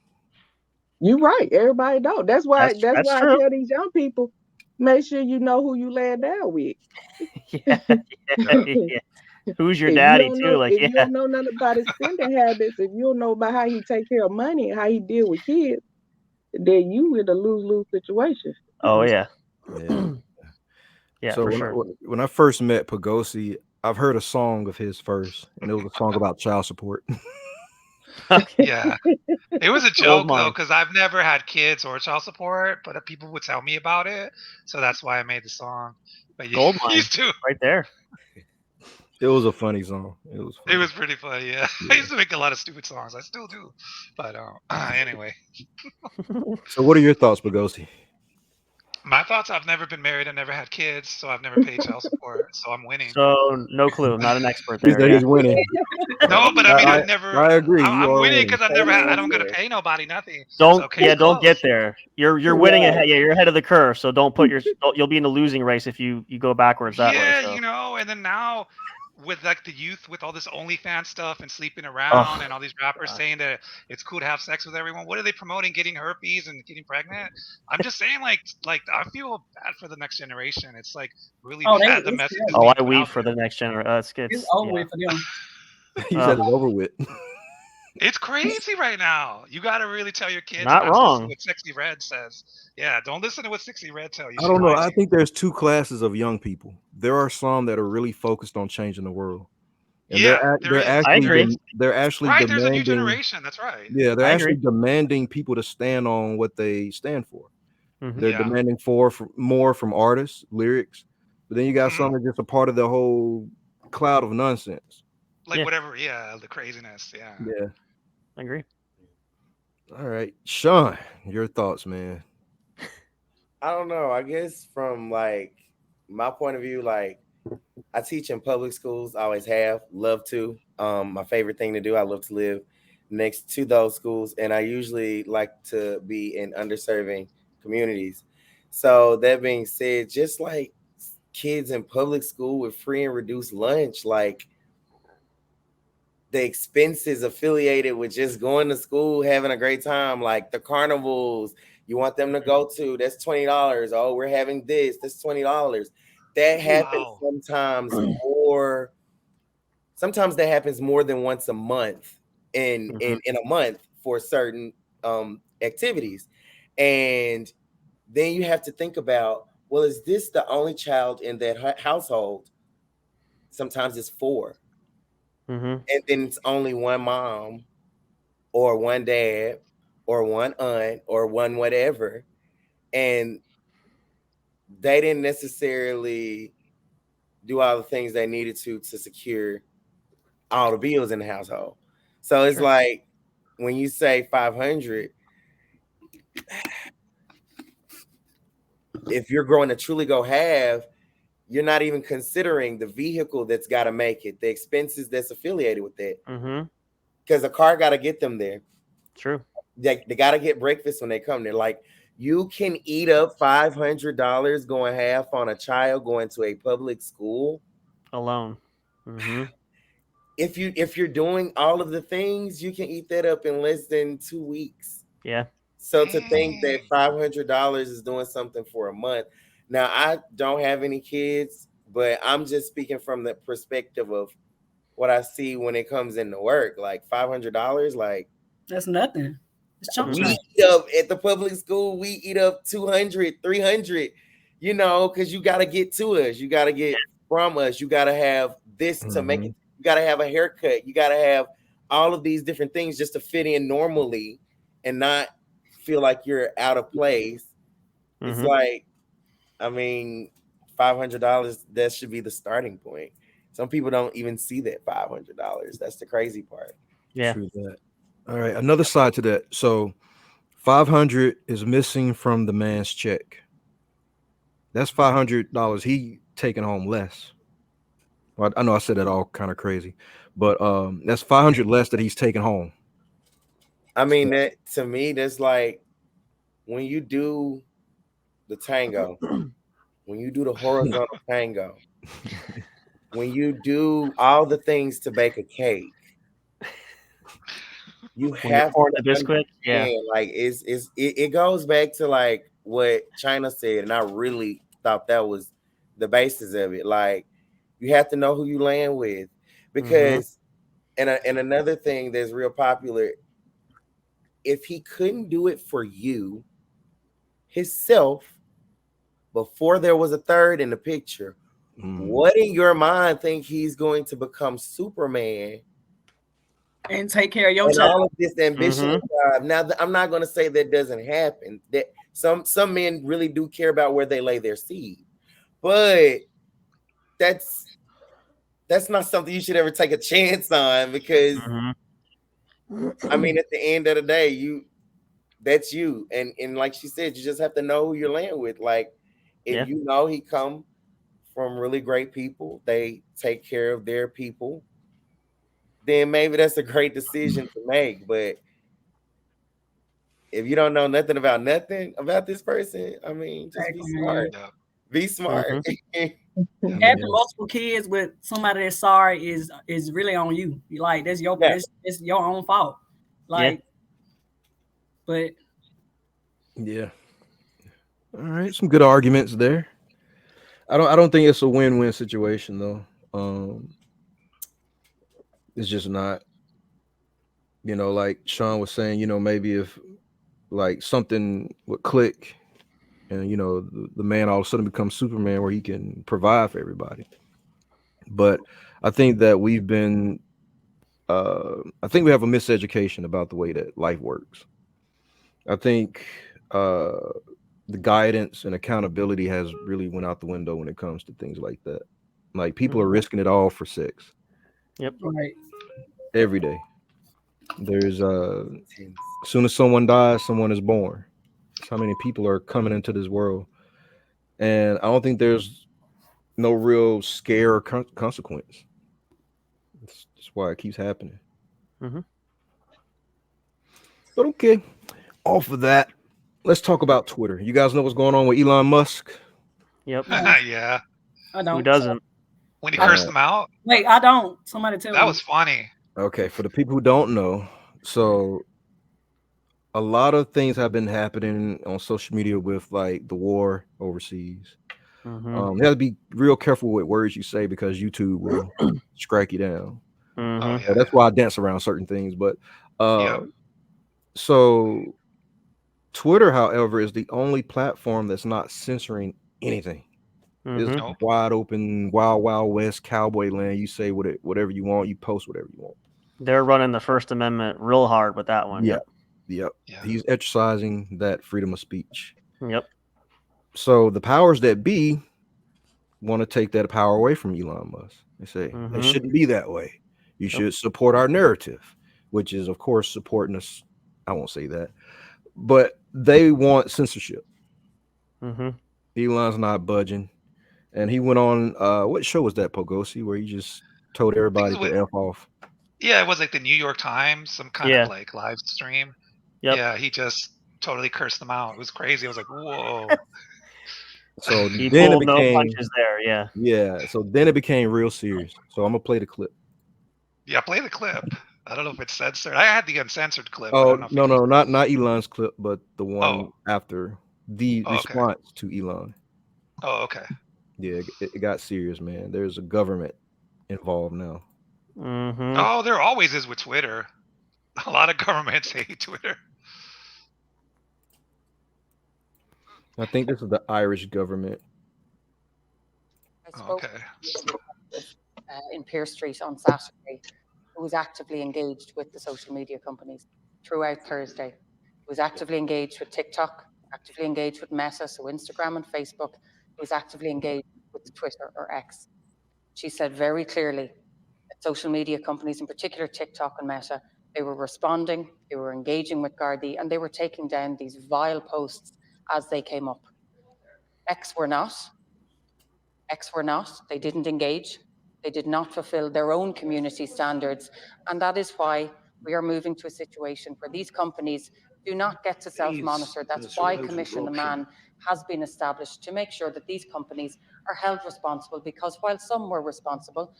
You're right. Everybody don't. That's why I tell these young people, make sure you know who you lay down with. yeah. Who's your daddy too? If you don't know nothing about his spending habits, if you don't know about how he take care of money and how he deal with kids, then you in a lose-lose situation. Oh yeah. Yeah, so for sure. When I first met Pagosi, I've heard a song of his first, and it was a song about child support. Yeah, it was a joke though, because I've never had kids or child support, but people would tell me about it, so that's why I made the song. But Gold mine, right there. It was a funny song. It was pretty funny. Yeah. I used to make a lot of stupid songs. I still do, but anyway. So, what are your thoughts, Pagosi? My thoughts: I've never been married. I never had kids, so I've never paid child support. So I'm winning. So no clue. Not an expert there. He's winning. No, but I mean, I've never. I agree. I'm winning because I've never had. I don't got to pay nobody nothing. Don't get there. You're winning ahead. Yeah, you're ahead of the curve. So don't put you'll be in a losing race if you go backwards that way. Yeah, and then now, with like the youth, with all this OnlyFans stuff and sleeping around and all these rappers saying that it's cool to have sex with everyone. What are they promoting? Getting herpes and getting pregnant? I'm just saying, like I feel bad for the next generation. It's like really bad. The message. I weep for the next generation. It's over with for them. You said it's over with. It's crazy right now. You got to really tell your kids Not not to listen to wrong. what Sexy Red says. Yeah, don't listen to what Sexy Red tell you. I She's don't know. lying to I you. think there's two classes of young people. There are some that are really focused on changing the world, and Yeah, there they're is. I actually agree. they're actually Right, there's a new demanding. generation. That's right. Yeah, they're I actually agree. demanding people to stand on what they stand for. Mhm. They're Yeah. demanding more from artists, lyrics, but then you got Mhm. some that just a part of the whole cloud of nonsense. Like Yeah. whatever. Yeah, the craziness. Yeah. Yeah. I agree. All right, Sean, your thoughts, man. I don't know. I guess from like my point of view, like I teach in public schools, I always have, love to. My favorite thing to do, I love to live next to those schools, and I usually like to be in underserving communities. So that being said, just like kids in public school with free and reduced lunch, like the expenses affiliated with just going to school, having a great time, like the carnivals you want them to go to, that's $20. Oh, we're having this, that's $20. That happens Wow. sometimes more. Sometimes that happens more than once a month in a month for certain activities. And then you have to think about, well, is this the only child in that household? Sometimes it's four. Mhm. And then it's only one mom or one dad or one aunt or one whatever. And they didn't necessarily do all the things they needed to secure all the bills in the household. So it's Sure. like when you say 500, if you're going to truly go have, you're not even considering the vehicle that's got to make it, the expenses that's affiliated with it, Mhm. because the car got to get them there. True. They got to get breakfast when they come there. Like you can eat up $500 going half on a child going to a public school. Alone. Mhm. If you're doing all of the things, you can eat that up in less than 2 weeks. Yeah. So to think that Dang. $500 is doing something for a month. Now I don't have any kids, but I'm just speaking from the perspective of what I see when it comes into work. Like $500, like That's nothing. It's chump we Mhm. change. eat up at the public school, we eat up 200, 300, because you got to get to us. You got to get from us. You got to have this to make it. You got to have a haircut. You got to have all of these different things just to fit in normally and not feel like you're out of place. It's Mhm. like, I mean, $500, that should be the starting point. Some people don't even see that $500. That's the crazy part. Yeah. True that. All right, another side to that. So 500 is missing from the man's check. That's $500 he taking home less. Well, I know I said that all kind of crazy, but that's 500 less that he's taking home. I mean, that to me, that's like when you do the tango, when you do the horizontal tango, when you do all the things to bake a cake, you When you're have pouring to the biscuits, yeah. understand, like it goes back to like what China said, and I really thought that was the basis of it. Like you have to know who you land with, Mhm. because and another thing that's real popular, if he couldn't do it for you himself before there was a third in the picture, what in your mind think he's going to become Superman And take care of your and child. all of this ambition? Mhm. Now, I'm not going to say that doesn't happen. That some men really do care about where they lay their seed, but that's not something you should ever take a chance on, because Mhm. I mean, at the end of the day, that's you, and like she said, you just have to know who you're laying with. Like if Yeah. you know he come from really great people, they take care of their people, then maybe that's a great decision to make. But if you don't know nothing about this person, I mean, just be Exactly, man. smart. Yeah. Be smart. Mhm. Yeah. Having multiple kids with somebody that's sorry is really on you. You like that's your Yeah. that's your own fault. Yeah. Like, but Yeah. All right, some good arguments there. I don't think it's a win-win situation though. It's just not. You know, like Sean was saying, you know, maybe if like something would click and, you know, the man all of a sudden becomes Superman where he can provide for everybody. But I think that we've been, I think we have a miseducation about the way that life works. I think the guidance and accountability has really went out the window when it comes to things like that. Like people are risking it all for sex. Yep. Right. Every day. There's as soon as someone dies, someone is born. That's how many people are coming into this world. And I don't think there's no real scare or consequence. That's why it keeps happening. Mhm. But okay, off of that, let's talk about Twitter. You guys know what's going on with Elon Musk? Yep. Yeah. I Who don't. doesn't? When he All cursed right. them out, Wait, I don't. Somebody tell that me. was funny. Okay, for the people who don't know, so a lot of things have been happening on social media with like the war overseas. Mhm. You have to be real careful with words you say because YouTube will strike you down. Oh Mhm. yeah. So that's why I dance around certain things. But Yep. so Twitter, however, is the only platform that's not censoring anything. It's Mhm. Nope. wide open, wild, wild west, cowboy land. You say whatever you want. You post whatever you want. They're running the First Amendment real hard with that one. Yeah. Yep. Yep. Yeah. He's exercising that freedom of speech. Yep. So the powers that be want to take that power away from Elon Musk. They say it Mhm. shouldn't be that way. You Yep. should support our narrative, which is, of course, supporting us. I won't say that, but they want censorship. Mhm. Elon's not budging. And he went on, what show was that, Pogosi, where he just told I think everybody it was, to F off? yeah, it was like the New York Times, some kind Yeah. of like live stream. Yep. Yeah, he just totally cursed them out. It was crazy. I was like, whoa. So He then it pulled no became, punches there. Yeah. yeah, so then it became real serious. So I'm going to play the clip. Yeah, play the clip. I don't know if it's censored. I had the uncensored clip, but I Oh, don't know if no, it no, not Elon's clip, but the Oh, one after the okay. response to Elon. Oh, okay. Yeah, it got serious, man. There's a government involved now. Mhm. Oh, there always is with Twitter. A lot of governments hate Twitter. I think this is the Irish government. I spoke Okay. in Pearse Street on Saturday, who was actively engaged with the social media companies throughout Thursday. He was actively engaged with TikTok, actively engaged with Meta, so Instagram and Facebook. He was actively engaged with Twitter or X. She said very clearly that social media companies, in particular TikTok and Meta, they were responding, they were engaging with Gardaí, and they were taking down these vile posts as they came up. X were not. X were not. They didn't engage. They did not fulfill their own community standards. And that is why we are moving to a situation where these companies do not get to self-monitor. That's why Commission the Man has been established to make sure that these companies are held responsible, because while some were responsible,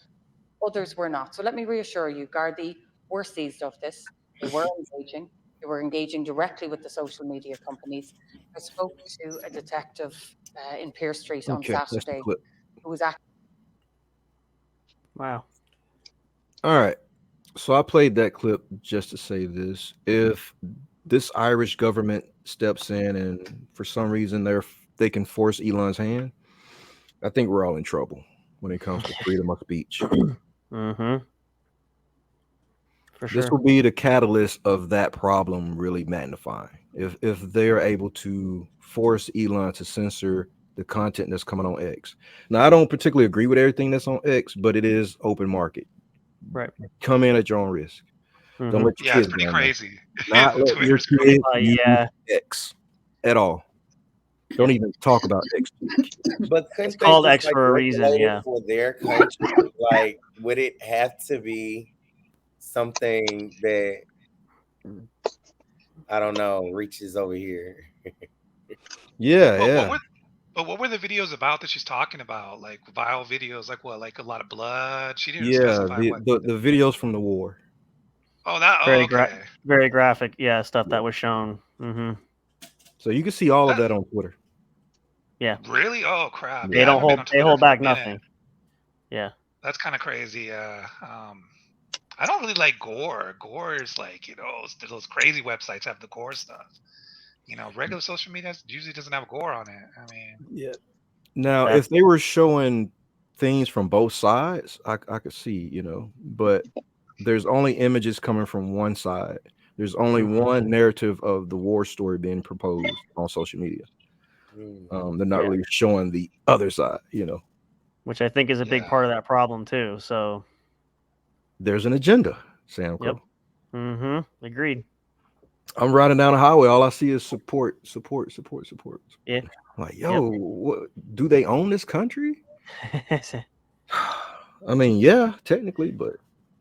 others were not. So let me reassure you, Gardaí were seized of this. They were engaging. They were engaging directly with the social media companies. I spoke to a detective in Pearse Street on Okay, that's the Saturday clip. who was acting. Wow. All right. So I played that clip just to say this. If this Irish government steps in and for some reason they can force Elon's hand, I think we're all in trouble when it comes to freedom of speech. Mhm. For This sure. will be the catalyst of that problem really magnifying. If they're able to force Elon to censor the content that's coming on X. Now, I don't particularly agree with everything that's on X, but it is open market. Right. Come in at your own risk. Don't Mhm. let your Yeah, it's kids pretty go on there. crazy. Not let your Twitter's crazy. kids use Yeah. X at all. Don't even talk about X. But It's couldn't they called just X like for a reason. regulate Yeah. it for their country? Like, would it have to be something that I don't know reaches over here? Yeah, But yeah. what were the videos about that she's talking about? Like vile videos, like what? Like a lot of blood? She didn't Yeah, specify what. the videos from the war. Oh, that. Oh, Very okay. very graphic. Yeah, stuff that was shown. Mhm. So you can see all of That that on Twitter. Yeah. really? Oh crap! They Yeah, I don't haven't been hold. on They Twitter hold for a back minute. nothing. Yeah. That's kind of crazy. I don't really like gore. Gore is like, those crazy websites have the gore stuff. Regular social media usually doesn't have gore on it. I mean, Yeah. Now, That's- if they were showing things from both sides, I could see, but there's only images coming from one side. There's only one narrative of the war story being proposed on social media. They're not really showing the other side, which I think is a big part of that problem too. So There's an agenda, Samcro. Yep. Agreed. I'm riding down the highway. All I see is support. Yeah. Like, yo, what, do they own this country? I mean, yeah, technically, but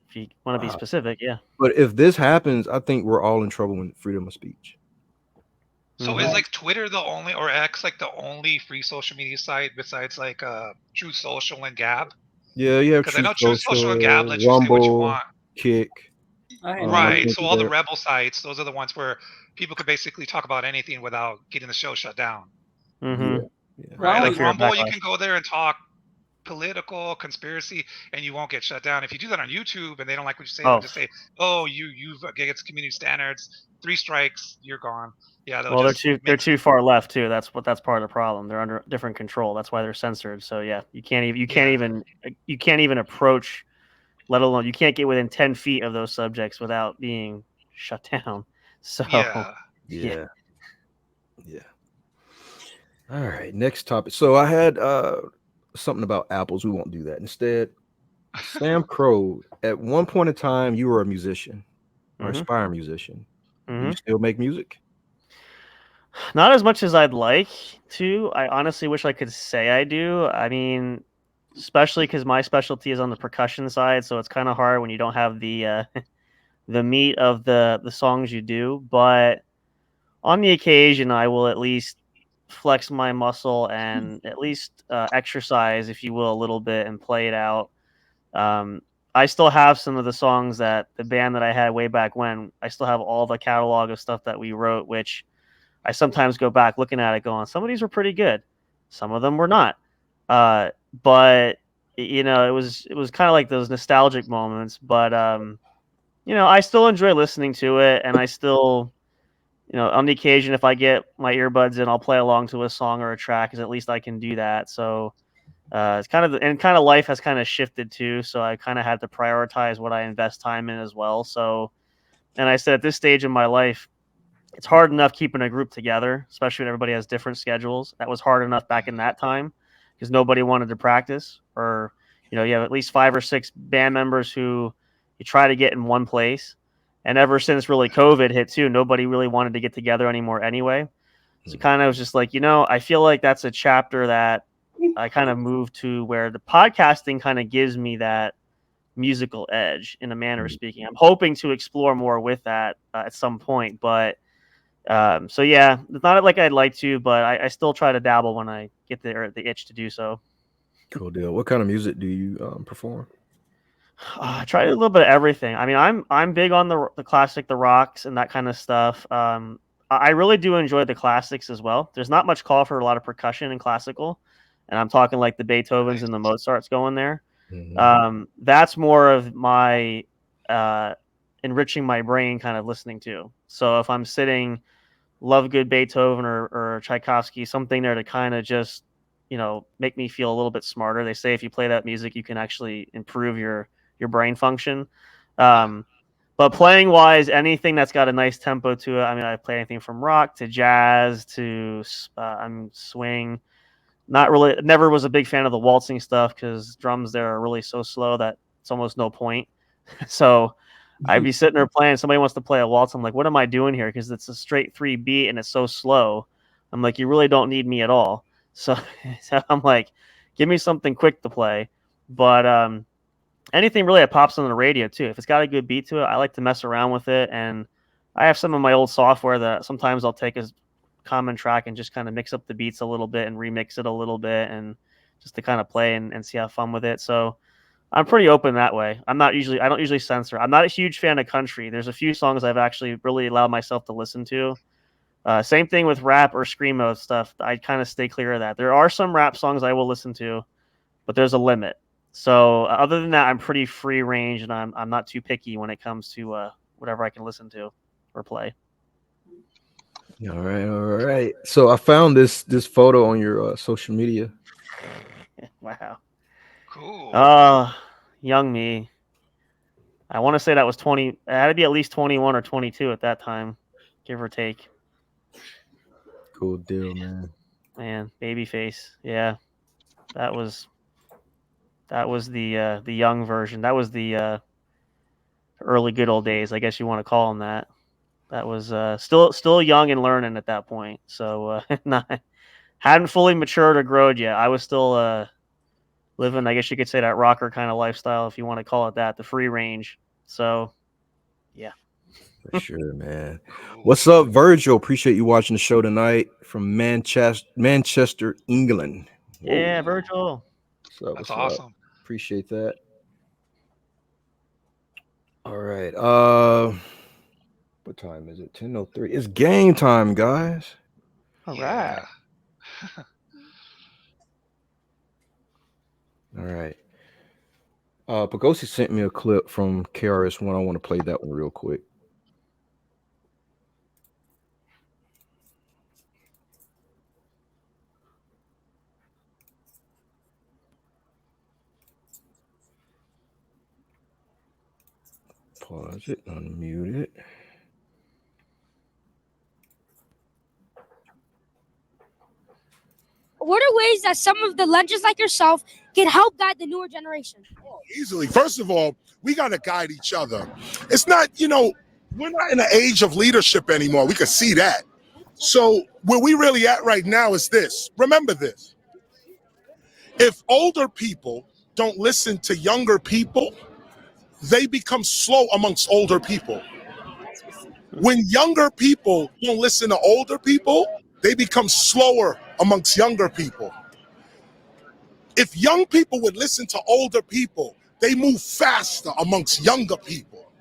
if you want to be specific, yeah. But if this happens, I think we're all in trouble with freedom of speech. So is like Twitter the only, or X like the only free social media site besides like True Social and Gab? Yeah, Because I know True Social and Gab let you say what you want. Kick. Right. So all the rebel sites, those are the ones where people could basically talk about anything without getting the show shut down. Yeah. Right. Like Rumble, you can go there and talk political conspiracy and you won't get shut down. If you do that on YouTube and they don't like what you say, they'll just say, "Oh, you've against community standards. 3 strikes, you're gone." Yeah. Well, they're too far left too. That's part of the problem. They're under different control. That's why they're censored. So yeah, you can't even approach. Let alone you can't get within 10 feet of those subjects without being shut down. So yeah. All right, next topic. So I had something about apples. We won't do that. Instead, Samcro, at one point in time, you were a musician or aspiring musician. Do you still make music? Not as much as I'd like to. I honestly wish I could say I do. I mean, especially because my specialty is on the percussion side, so it's kind of hard when you don't have the the meat of the songs you do. But on the occasion, I will at least flex my muscle and at least exercise, if you will, a little bit and play it out. I still have some of the songs that the band that I had way back when. I still have all the catalog of stuff that we wrote, which I sometimes go back looking at it going, some of these were pretty good. Some of them were not. But it was kind of like those nostalgic moments, but I still enjoy listening to it, and I still, on the occasion, if I get my earbuds in, I'll play along to a song or a track, because at least I can do that. So it's kind of life has kind of shifted too. So I kind of had to prioritize what I invest time in as well. So, and I said at this stage in my life, it's hard enough keeping a group together, especially when everybody has different schedules. That was hard enough back in that time because nobody wanted to practice, or you have at least 5 or 6 band members who you try to get in one place. And ever since really COVID hit too, nobody really wanted to get together anymore anyway. So kind of was just like, I feel like that's a chapter that I kind of moved to, where the podcasting kind of gives me that musical edge, in a manner of speaking. I'm hoping to explore more with that at some point, but so yeah, it's not like I'd like to, but I still try to dabble when I get the itch to do so. Cool deal. What kind of music do you perform? I try a little bit of everything. I mean, I'm big on the classic, the rocks, and that kind of stuff. I really do enjoy the classics as well. There's not much call for a lot of percussion in classical, and I'm talking like the Beethovens and the Mozarts going there. That's more of my enriching my brain kind of listening to. So if I'm sitting, love good Beethoven or Tchaikovsky, something there to kind of just make me feel a little bit smarter. They say if you play that music, you can actually improve your brain function. But playing wise, anything that's got a nice tempo to it. I mean, I play anything from rock to jazz to swing. Not really, never was a big fan of the waltzing stuff because drums there are really so slow that it's almost no point. So I'd be sitting there playing. Somebody wants to play a waltz. I'm like, what am I doing here? Because it's a straight 3 beat and it's so slow. I'm like, you really don't need me at all. So I'm like, give me something quick to play. But anything really that pops on the radio too. If it's got a good beat to it, I like to mess around with it. And I have some of my old software that sometimes I'll take as common track and just kind of mix up the beats a little bit and remix it a little bit, and just to kind of play and see how fun with it. So I'm pretty open that way. I don't usually censor. I'm not a huge fan of country. There's a few songs I've actually really allowed myself to listen to. Same thing with rap or screamo stuff. I kind of stay clear of that. There are some rap songs I will listen to, but there's a limit. So other than that, I'm pretty free range, and I'm not too picky when it comes to whatever I can listen to or play. All right. So I found this photo on your social media. Wow. Cool. Young me. I want to say that was 20. It had to be at least 21 or 22 at that time, give or take. Cool deal, man. Man, baby face. Yeah, that was the young version. That was the early good old days, I guess you want to call them that. That was still young and learning at that point. So hadn't fully matured or grown yet. I was still living, I guess you could say, that rocker kind of lifestyle, if you want to call it that, the free range. So, yeah. For sure, man. What's up, Virgil? Appreciate you watching the show tonight from Manchester, England. Whoa. Yeah, Virgil. That's awesome. Appreciate that. All right. What time is it? 10:03. It's game time, guys. All right. All right. Pagosi sent me a clip from KRS-One. I want to play that one real quick. Pause it, unmute it. What are ways that some of the legends like yourself can help guide the newer generation? Oh, easily. First of all, we got to guide each other. It's not, we're not in an age of leadership anymore. We can see that. So where we really at right now is this. Remember this. If older people don't listen to younger people, they become slow amongst older people. When younger people don't listen to older people, they become slower amongst younger people. If young people would listen to older people, they move faster amongst younger people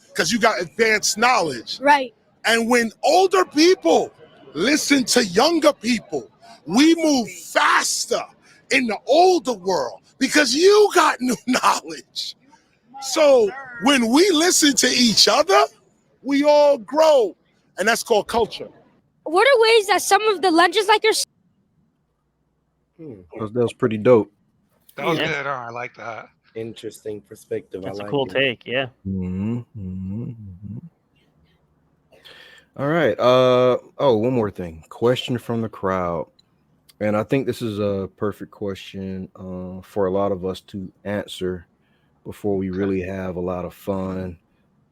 because you got advanced knowledge. Right. And when older people listen to younger people, we move faster in the older world because you got new knowledge. So when we listen to each other, we all grow. And that's called culture. What are ways that some of the legends like yourself? That was pretty dope. That was good. I like that. Interesting perspective. That's I like a cool it. take, yeah. All right. One more thing. Question from the crowd. And I think this is a perfect question for a lot of us to answer before we really have a lot of fun.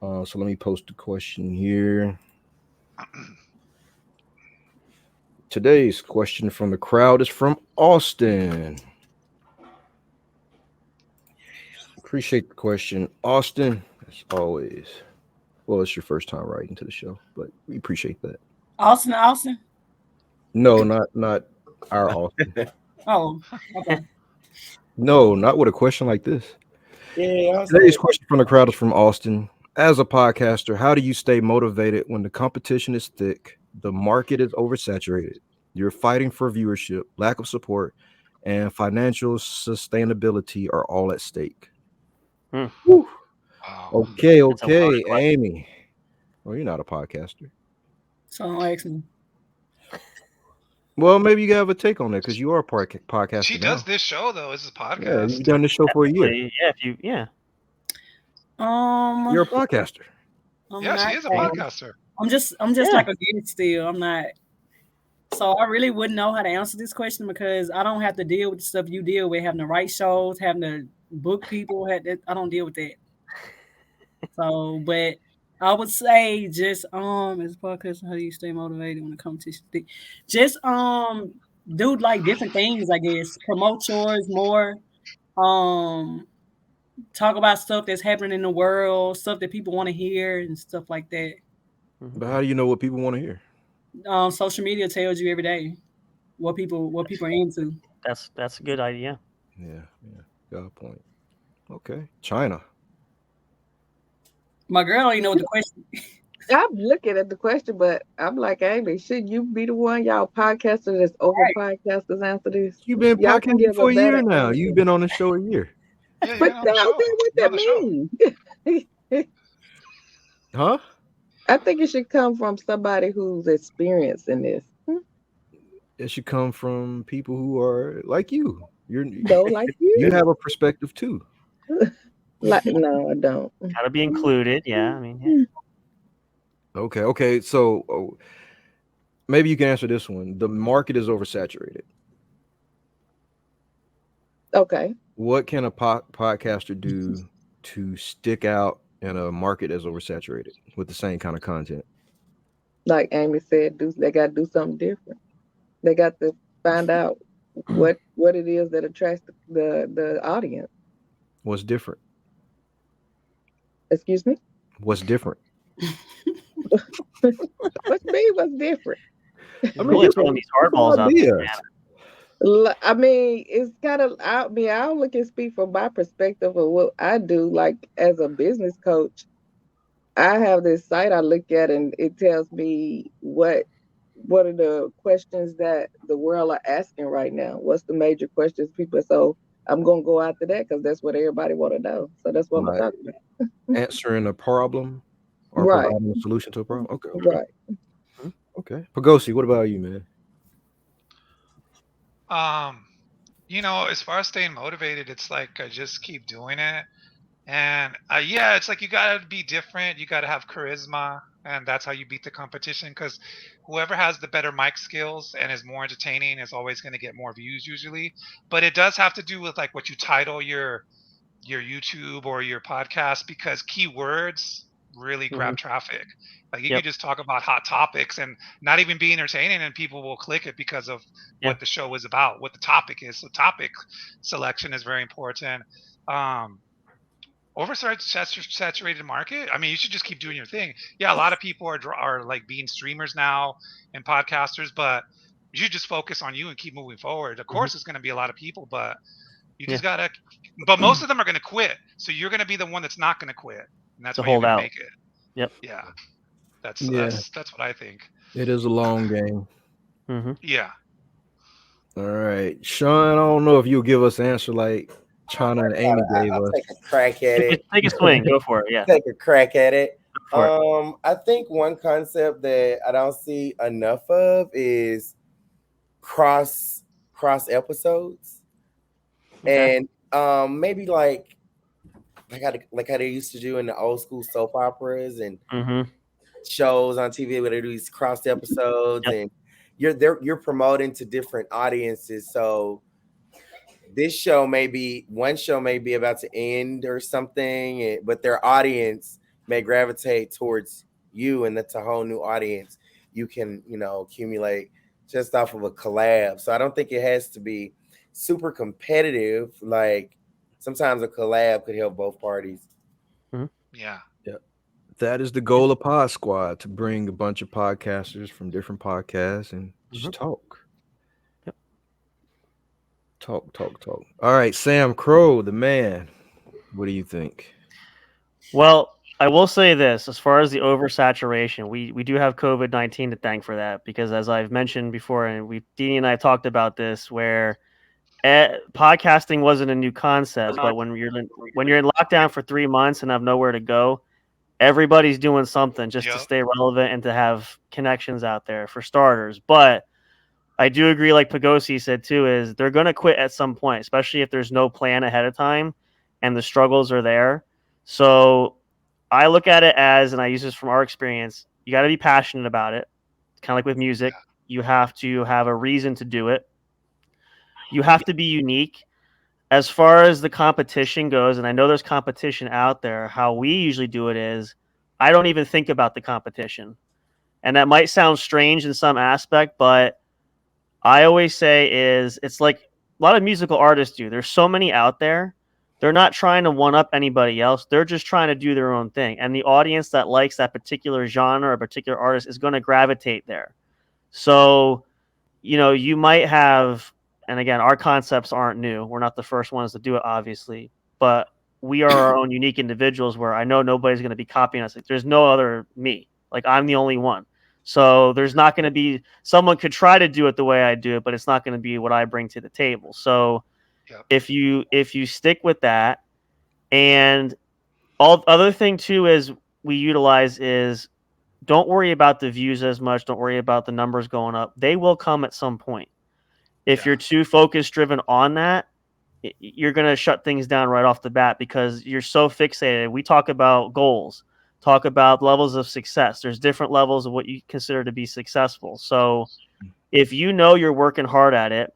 So let me post the question here. Today's question from the crowd is from Austin. Appreciate the question, Austin. As always. Well, it's your first time writing to the show, but we appreciate that. Austin? No, not our Austin. Oh, okay. No, not with a question like this. Yeah. Today's question from the crowd is from Austin. As a podcaster, how do you stay motivated when the competition is thick, the market is oversaturated, you're fighting for viewership, lack of support, and financial sustainability are all at stake? Wow. Okay, Amy. Well, you're not a podcaster. So don't ask me. Well, maybe you have a take on that because you are a podcaster. She does this show though. This is a podcast. Yeah, you've done this show for a year. Yeah. You're a podcaster. She is a podcaster. I'm just like a guest still. I'm not. So I really wouldn't know how to answer this question because I don't have to deal with the stuff you deal with, having to write shows, having to book people. I don't deal with that. So, but I would say just as a podcast, how do you stay motivated when the competition? Just do like different things, I guess. Promote yours more. Talk about stuff that's happening in the world, stuff that people want to hear, and stuff like that. But how do you know what people want to hear? Social media tells you every day what people are into. That's a good idea. Yeah, got a point. Okay, China. My girl don't even know what the question. I'm looking at the question, but I'm like, Amy, should you be the one? Y'all podcasters that's over podcasters answer this. You've been podcasting for a year now. You've been on the show a year. Yeah, you But got on the tell show. them what You're on that the show. means. Huh? I think it should come from somebody who's experienced in this. It should come from people who are like you. Though, like You you. have a perspective too. Like, no, I don't. Gotta be included. Yeah, I mean, yeah. Okay. So maybe you can answer this one. The market is oversaturated. Okay. What can a podcaster do to stick out in a market that's oversaturated with the same kind of content? Like Amy said, they got to do something different. They got to find out what it is that attracts the audience. What's different? Excuse me? What's different? What's different? I mean, Really you throwing these hardballs out there, man. I mean, it's kind of, I mean, I only can speak from my perspective of what I do. Like, as a business coach, I have this site I look at, and it tells me what are the questions that the world are asking right now. What's the major questions people? So I'm gonna go after that because that's what everybody want to know. So that's what I'm Right. talking about. Answering a problem or Right. providing a solution to a problem. Okay. Right. Okay. Pagosi, what about you, man? As far as staying motivated, it's like I just keep doing it. And yeah, it's like you gotta be different. You gotta have charisma, and that's how you beat the competition. Because whoever has the better mic skills and is more entertaining is always going to get more views usually. But it does have to do with like what you title your YouTube or your podcast, because keywords really grab traffic. Like you Yep. can just talk about hot topics and not even be entertaining, and people will click it because of Yeah. what the show is about, what the topic is. So topic selection is very important. Oversaturated market. I mean, you should just keep doing your thing. Yeah, a lot of people are like being streamers now and podcasters, but you should just focus on you and keep moving forward. Of course, it's going to be a lot of people, but you just gotta. But most of them are going to quit, so you're going to be the one that's not going to quit, and that's To why you're hold going to out. make it. Yep. Yeah, that's what I think. It is a long game. Yeah. All right, Sean. I don't know if you'll give us an answer like China and Amy gave I'll us. take a crack at it. Take a swing. Go for it. Yeah. Take a crack at it. For I think one concept that I don't see enough of is cross episodes. Okay. And maybe like how they used to do in the old school soap operas and shows on TV where they do these cross episodes. Yep. And you're promoting to different audiences. So one show may be about to end or something, but their audience may gravitate towards you, and that's a whole new audience you can accumulate just off of a collab. So I don't think it has to be super competitive. Like sometimes a collab could help both parties. Yeah. That is the goal of PodzQuad, to bring a bunch of podcasters from different podcasts and just talk. Yep. Talk. All right, Samcro, the man. What do you think? Well, I will say this: as far as the oversaturation, we do have COVID-19 to thank for that, because as I've mentioned before, and Dini and I talked about this, where podcasting wasn't a new concept, but when you're in lockdown for 3 months and have nowhere to go, everybody's doing something just to stay relevant and to have connections out there, for starters. But I do agree, like Pagosi said too, is they're going to quit at some point, especially if there's no plan ahead of time and the struggles are there. So I look at it as, and I use this from our experience, you got to be passionate about it. Kind of like with music, you have to have a reason to do it. You have to be unique. As far as the competition goes, and I know there's competition out there, how we usually do it is I don't even think about the competition. And that might sound strange in some aspect, but I always say is it's like a lot of musical artists do. There's so many out there. They're not trying to one up anybody else. They're just trying to do their own thing. And the audience that likes that particular genre or particular artist is going to gravitate there. So, you might have, and again, our concepts aren't new. We're not the first ones to do it, obviously, but we are our own unique individuals where I know nobody's going to be copying us. Like, there's no other me. Like, I'm the only one. So there's not going to be, someone could try to do it the way I do it, but it's not going to be what I bring to the table. So if you stick with that And all other thing too is we utilize is don't worry about the views as much. Don't worry about the numbers going up. They will come at some point. If you're too focus driven on that, you're going to shut things down right off the bat because you're so fixated. We talk about goals, talk about levels of success. There's different levels of what you consider to be successful. So if you know you're working hard at it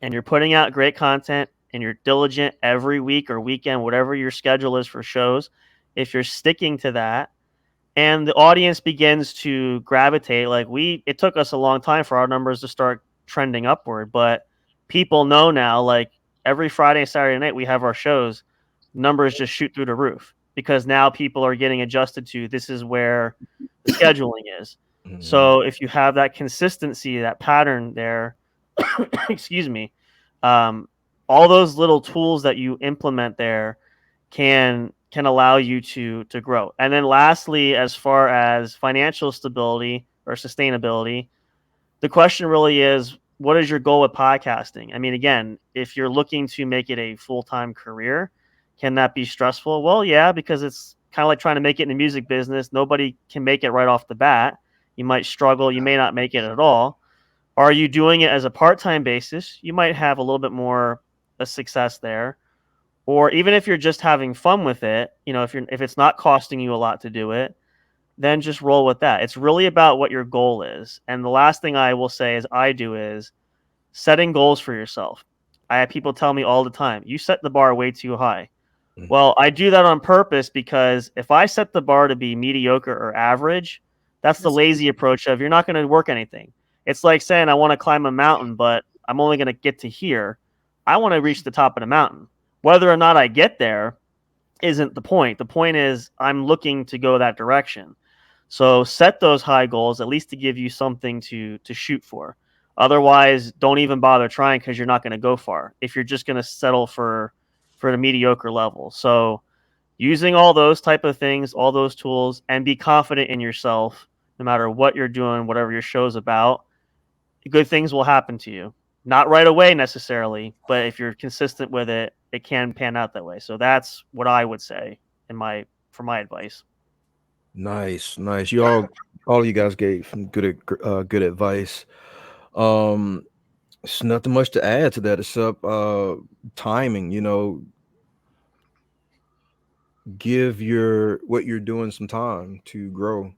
and you're putting out great content and you're diligent every week or weekend, whatever your schedule is for shows, if you're sticking to that and the audience begins to gravitate, it took us a long time for our numbers to start trending upward, but people know now, like every Friday and Saturday night we have our shows, numbers just shoot through the roof because now people are getting adjusted to this is where the scheduling is. So if you have that consistency, that pattern there, excuse me, all those little tools that you implement there can allow you to grow. And then lastly, as far as financial stability or sustainability, the question really is, what is your goal with podcasting? I mean, again, if you're looking to make it a full-time career, can that be stressful? Well, yeah, because it's kind of like trying to make it in the music business. Nobody can make it right off the bat. You might struggle. You may not make it at all. Are you doing it as a part-time basis? You might have a little bit more a success there. Or even if you're just having fun with it, if it's not costing you a lot to do it, then just roll with that. It's really about what your goal is. And the last thing I will say is setting goals for yourself. I have people tell me all the time, you set the bar way too high. Well, I do that on purpose because if I set the bar to be mediocre or average, that's the lazy approach of you're not going to work anything. It's like saying I want to climb a mountain, but I'm only going to get to here. I want to reach the top of the mountain. Whether or not I get there isn't the point. The point is I'm looking to go that direction. So set those high goals, at least to give you something to shoot for. Otherwise, don't even bother trying because you're not going to go far if you're just going to settle for the mediocre level. So using all those type of things, all those tools, and be confident in yourself, no matter what you're doing, whatever your show's about, good things will happen to you. Not right away necessarily, but if you're consistent with it, it can pan out that way. So that's what I would say for my advice. Nice. You all of you guys gave some good advice. It's nothing much to add to that except timing. Give what you're doing some time to grow.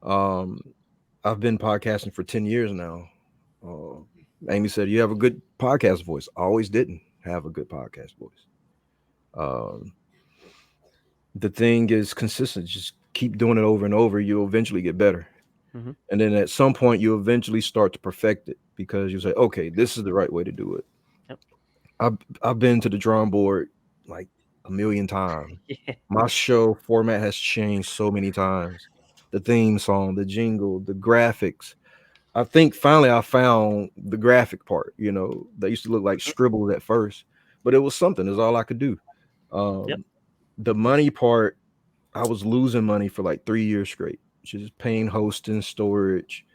I've been podcasting for 10 years now. Amy said you have a good podcast voice. I always didn't have a good podcast voice. The thing is consistent. Just keep doing it over and over. You'll eventually get better. Mm-hmm. And then at some point you eventually start to perfect it because you say, okay, this is the right way to do it. Yep. I've been to the drawing board like a million times. Yeah. My show format has changed so many times. The theme song, the jingle, the graphics. I think finally I found the graphic part. They used to look like scribbles at first, but it was something. It's all I could do. Yep. The money part, I was losing money for like 3 years straight. Just paying hosting, storage,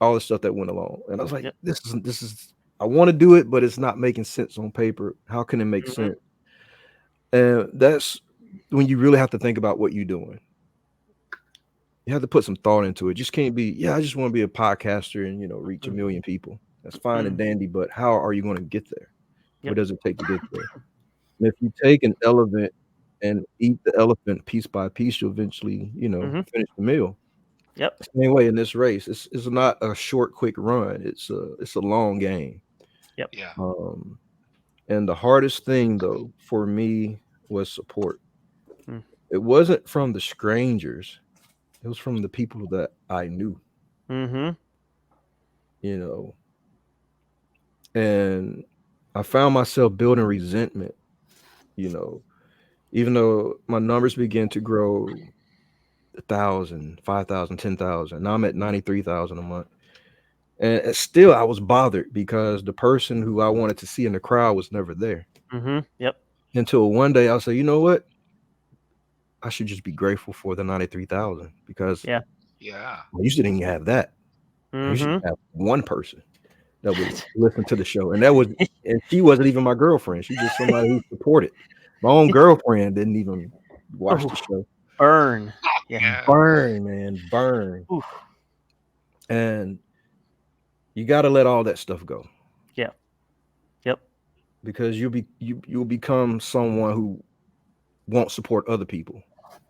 all the stuff that went along. And I was like, Yep. this is I want to do it, but it's not making sense on paper. How can it make sense? And that's when you really have to think about what you're doing. You have to put some thought into it. Just can't be, I just want to be a podcaster and, reach a million people. That's fine and dandy, but how are you going to get there? Yep. What does it take to get there? And if you take an elephant and eat the elephant piece by piece, you'll eventually, finish the meal. Yep. Same way in this race. It's not a short, quick run. It's a long game. Yep. Yeah. And the hardest thing though for me was support. Mm. It wasn't from the strangers. It was from the people that I knew. Mm-hmm. And I found myself building resentment, even though my numbers began to grow 1,000, 5,000, 10,000. Now I'm at 93,000 a month. And still I was bothered because the person who I wanted to see in the crowd was never there. Mm-hmm. Yep. Until one day I'll say, you know what? I should just be grateful for the 93,000 because Yeah. You didn't even have that. Mm-hmm. You should have one person that would listen to the show. And and she wasn't even my girlfriend. She's just somebody who supported. My own girlfriend didn't even watch the show. Burn. Yeah. Burn, man, burn. Oof. And you got to let all that stuff go. Yeah. Yep. Because you'll become someone who won't support other people.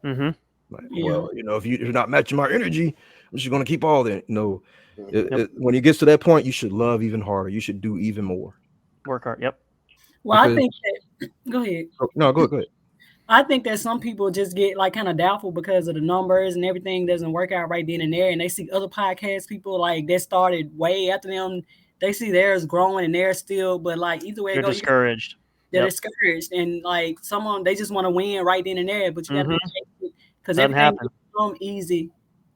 Mm-hmm. Like, well, if you're not matching my energy, I'm just going to keep all that. No, when it gets to that point, you should love even harder. You should do even more. Work hard. Yep. Well, I think that. Go ahead. No, go ahead. I think that some people just get like kind of doubtful because of the numbers and everything doesn't work out right then and there, and they see other podcast people like that started way after them. They see theirs growing and they're still, but like either way, they're discouraged. They're discouraged, and like someone they just want to win right then and there, but you got to be patient because everything doesn't come easy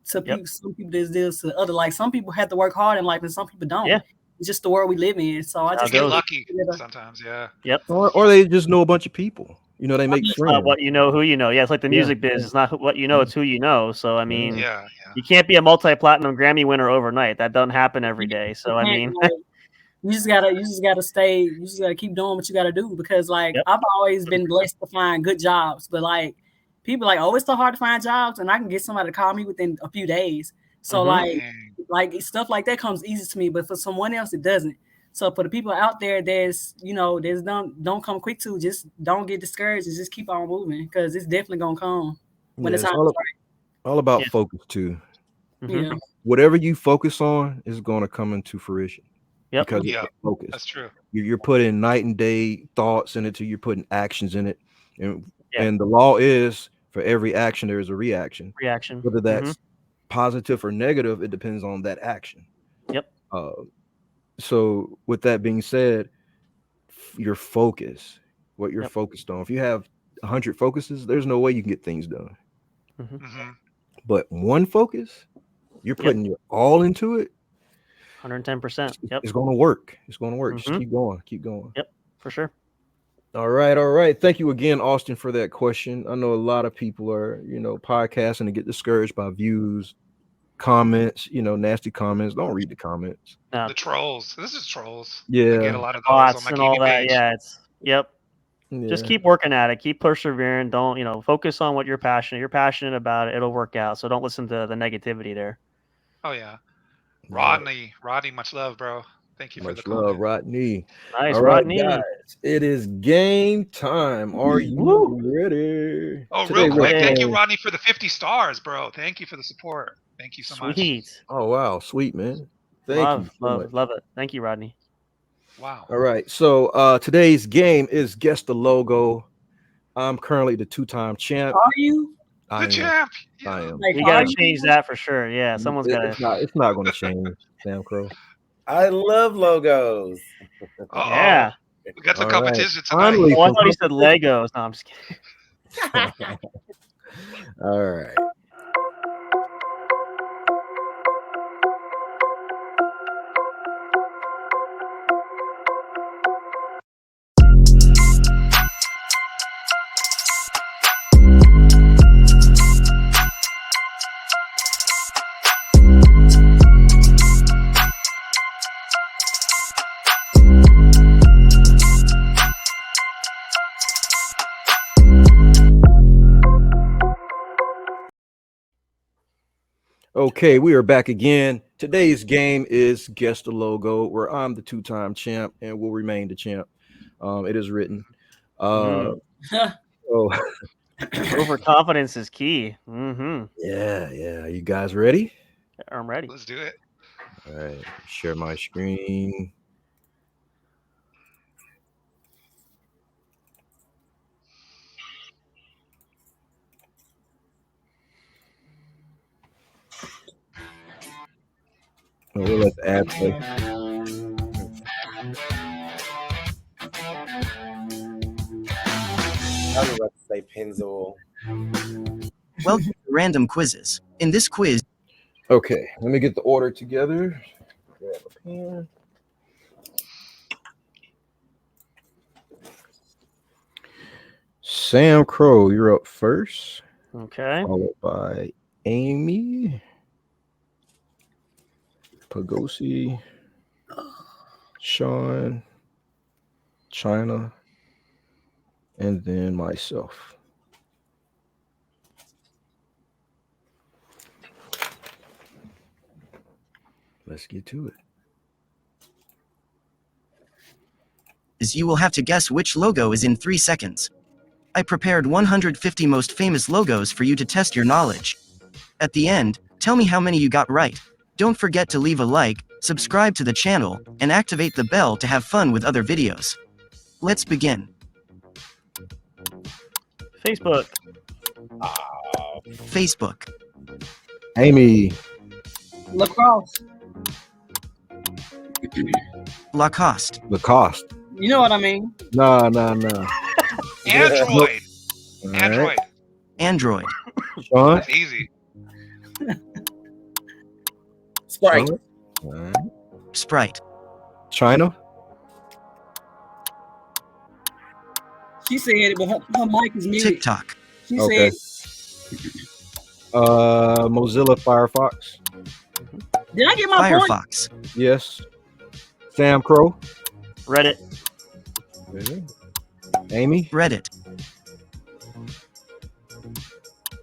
to people. Some people just deals to other. Like some people have to work hard in life, and some people don't. Yeah. It's just the world we live in. So I just get lucky sometimes. Yeah. Yep. Or they just know a bunch of people. They make it's friends. Not what you know, who you know. Yeah, it's like the music biz. It's not what you know, it's who you know. So I mean, you can't be a multi-platinum Grammy winner overnight. That doesn't happen every day. So I mean, you just gotta stay. You just gotta keep doing what you gotta do because like I've always been blessed to find good jobs, but like people like it's so hard to find jobs, and I can get somebody to call me within a few days. So like stuff like that comes easy to me, but for someone else it doesn't. So for the people out there, there's don't come quick to, just don't get discouraged and just keep on moving because it's definitely gonna come when it's time. All about focus too. Yeah. Whatever you focus on is going to come into fruition. Yep. Because it's focus. That's true. You're putting night and day thoughts in it till you're putting actions in it. And the law is for every action there is a reaction. Whether that's positive or negative, it depends on that action. Yep. So with that being said, your focus, what you're focused on. If you have 100 focuses, there's no way you can get things done. But one focus, you're putting your all into it. 110%. Yep. It's going to work. It's going to work. Just keep going. Keep going. Yep, for sure. All right. Thank you again, Austin, for that question. I know a lot of people are, podcasting and get discouraged by views, comments, nasty comments. Don't read the comments. The trolls. This is trolls. Yeah. I get a lot of those bots on my and all that. page. Yeah, Just keep working at it. Keep persevering. Don't, focus on what you're passionate about. It'll work out. So don't listen to the negativity there. Oh yeah. Rodney, much love, bro. Thank you for the comment. Much love, Rodney. Nice, all right, Rodney. Guys, it is game time. Are you ready? Oh, real quick. Thank you, Rodney, for the 50 stars, bro. Thank you for the support. Thank you so much. Sweet. Oh, wow. Sweet, man. Thank you. Love it. Thank you, Rodney. Wow. All right. So today's game is Guess the Logo. I'm currently the 2-time champ. Are you? The champ. I am. You got to change that for sure. Yeah, someone's got to. It's not going to change, Samcro. I love logos. Yeah. We got some competition tonight. I thought he said Legos. No, I'm just kidding. All right. Okay, we are back again. Today's game is Guess the Logo, where I'm the 2-time champ and will remain the champ. It is written. Overconfidence is key. Yeah. You guys ready? I'm ready. Let's do it. All right. Share my screen. We'll let the ad play. I was about to say Pennzoil. Welcome to Random Quizzes. In this quiz. Okay, let me get the order together. Grab a pen. Samcro, you're up first. Okay. Followed by Amy. Pagosi, Sean, China, and then myself. Let's get to it. You will have to guess which logo is in 3 seconds. I prepared 150 most famous logos for you to test your knowledge. At the end, tell me how many you got right. Don't forget to leave a like, subscribe to the channel, and activate the bell to have fun with other videos. Let's begin. Facebook. Facebook. Amy. Lacrosse. Lacoste. Lacoste. You know what I mean? Nah. Android. All right. Android. Android. Sean. That's easy. Sprite. All right. Sprite. China. She said it, but her mic is muted. TikTok. She Okay. said, Mozilla Firefox. did I get my point? Firefox. Yes. Samcro. Reddit. Okay. Amy. Reddit.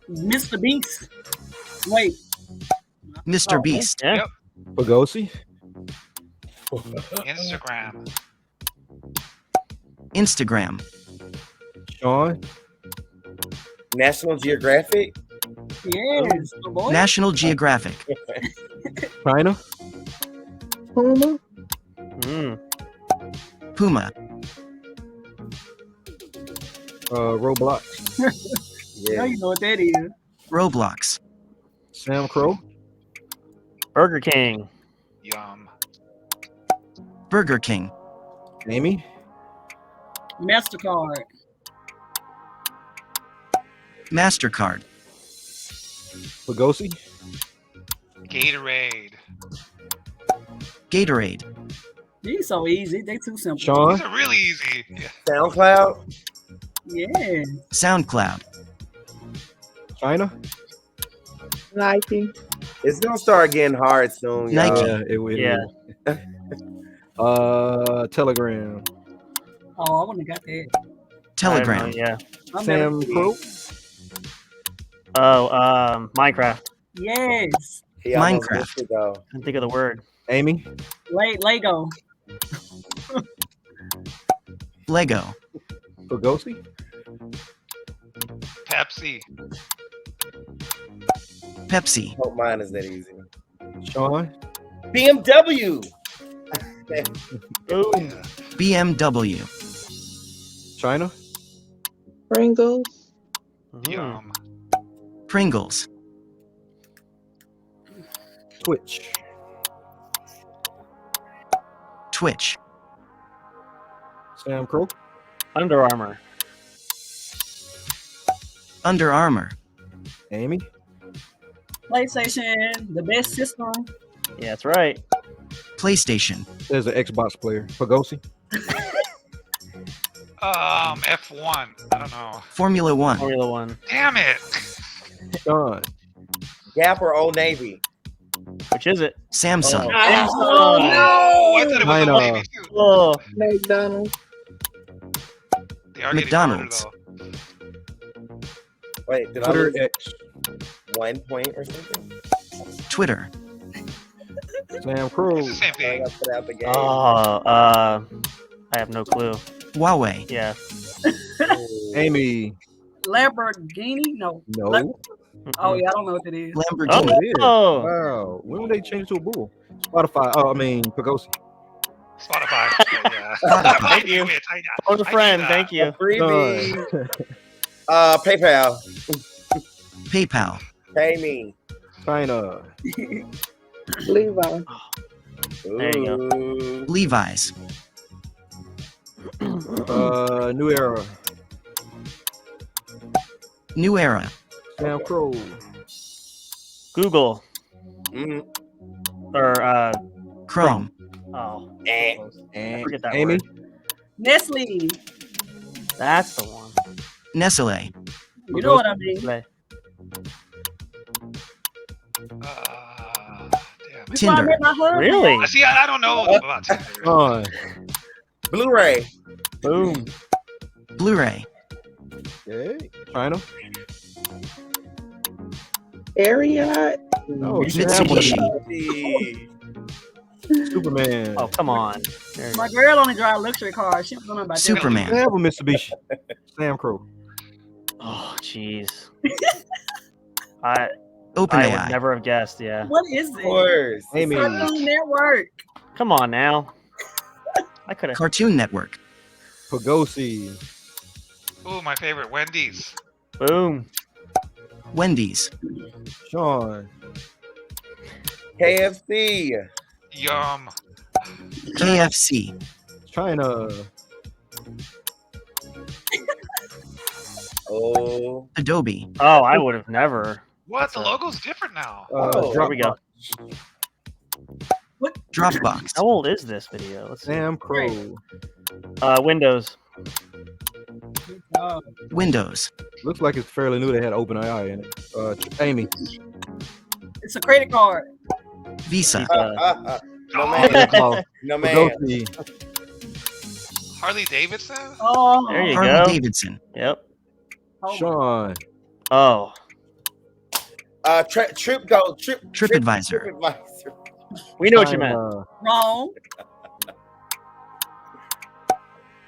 Mr. Beast. Wait. Mr. Oh, Beast. Yeah. Yep. Pagosi. Instagram. Instagram. Sean. National Geographic. Yes. my boy. National Geographic. China. Puma. Mm. Puma. Roblox. Now you know what that is. Roblox. Samcro. Burger King. Yum. Burger King. Amy. MasterCard. MasterCard. Pagosi. Gatorade. Gatorade. These so easy. They too simple. Sean. These are really easy. Yeah. SoundCloud. Yeah. SoundCloud. China. Nike. It's gonna start getting hard soon, y'all. Nike. Yeah, it will. Yeah. Telegram. Oh, I wouldn't have got that. Telegram. I don't know, yeah. I'm better. Samcro. Oh, Minecraft. Yes. He almost Minecraft. missed it, though. I can't think of the word. Amy. Lego. Lego. Pagosi. Pepsi. Pepsi. Hope mine is that easy. Sean. BMW. Boom. BMW. China. Pringles. Mhm. Yum. Pringles. Twitch. Twitch. Samcro. Under Armour. Under Armour. Amy. PlayStation. The best system. Yeah, that's right. PlayStation. There's an Xbox player. Pagosi. F1. I don't know. Formula One. Formula One. Damn it. Sean. Gap or Old Navy. Which is it? Samsung. Oh, no. I thought it was I a know. baby too. Oh, McDonald's. They are getting McDonald's. harder, though. Wait, did I Twitter lose X. 1 point or something? Twitter. Samcro. It's the same I thing. got put out the game. I have no clue. Huawei. Yeah. Amy. Lamborghini. No. No. Oh yeah, I don't know what that is. Lamborghini. It is. Oh. Wow. When would they change to a bull? Spotify. Oh, I mean Pagosi. Spotify. Yeah. Thank you. For the friend, thank you. Freebie. Sean. PayPal. PayPal. Pay me. China. Levi. There you go. Ooh. Levi's. New Era. New Era. Samcro. Google. Mm. Or, Chrome. oh. Eh. And Forget that Amy. word. Nestle. That's the one. Nestle. You know what I mean. Play. Damn. Before I Tinder. met my husband. Really? See, I don't know about Tinder. Sean. Blu-ray. Boom. Blu-ray. Okay. China. Ariat. No, Mitsubishi. Superman. Oh, come on. There you My go. girl only drive luxury cars. She don't know about that. They Superman. have a Mitsubishi. Samcro. Oh, jeez. I would OpenAI. never have guessed. Yeah. What is Of this? course. Amy. Cartoon Network. Come on now. I could have. Cartoon Network. Pagosi. Ooh, my favorite, Wendy's. Boom. Wendy's. Sean. KFC. Yum. KFC. China. Oh. Adobe. Oh, I would have never. What? The logo's different now. Oh, There we go. Dropbox. How old is this video? Let's see. Samcro. Windows. Windows. Looks like it's fairly new. They had OpenAI in it. Amy. It's a credit card. Visa. No Oh, man. Claw. No man. Pagosi. Harley Davidson? Oh, There you Harley go. Davidson. Yep. Sean. Oh. TripAdvisor. TripAdvisor. We know what you meant. China. wrong.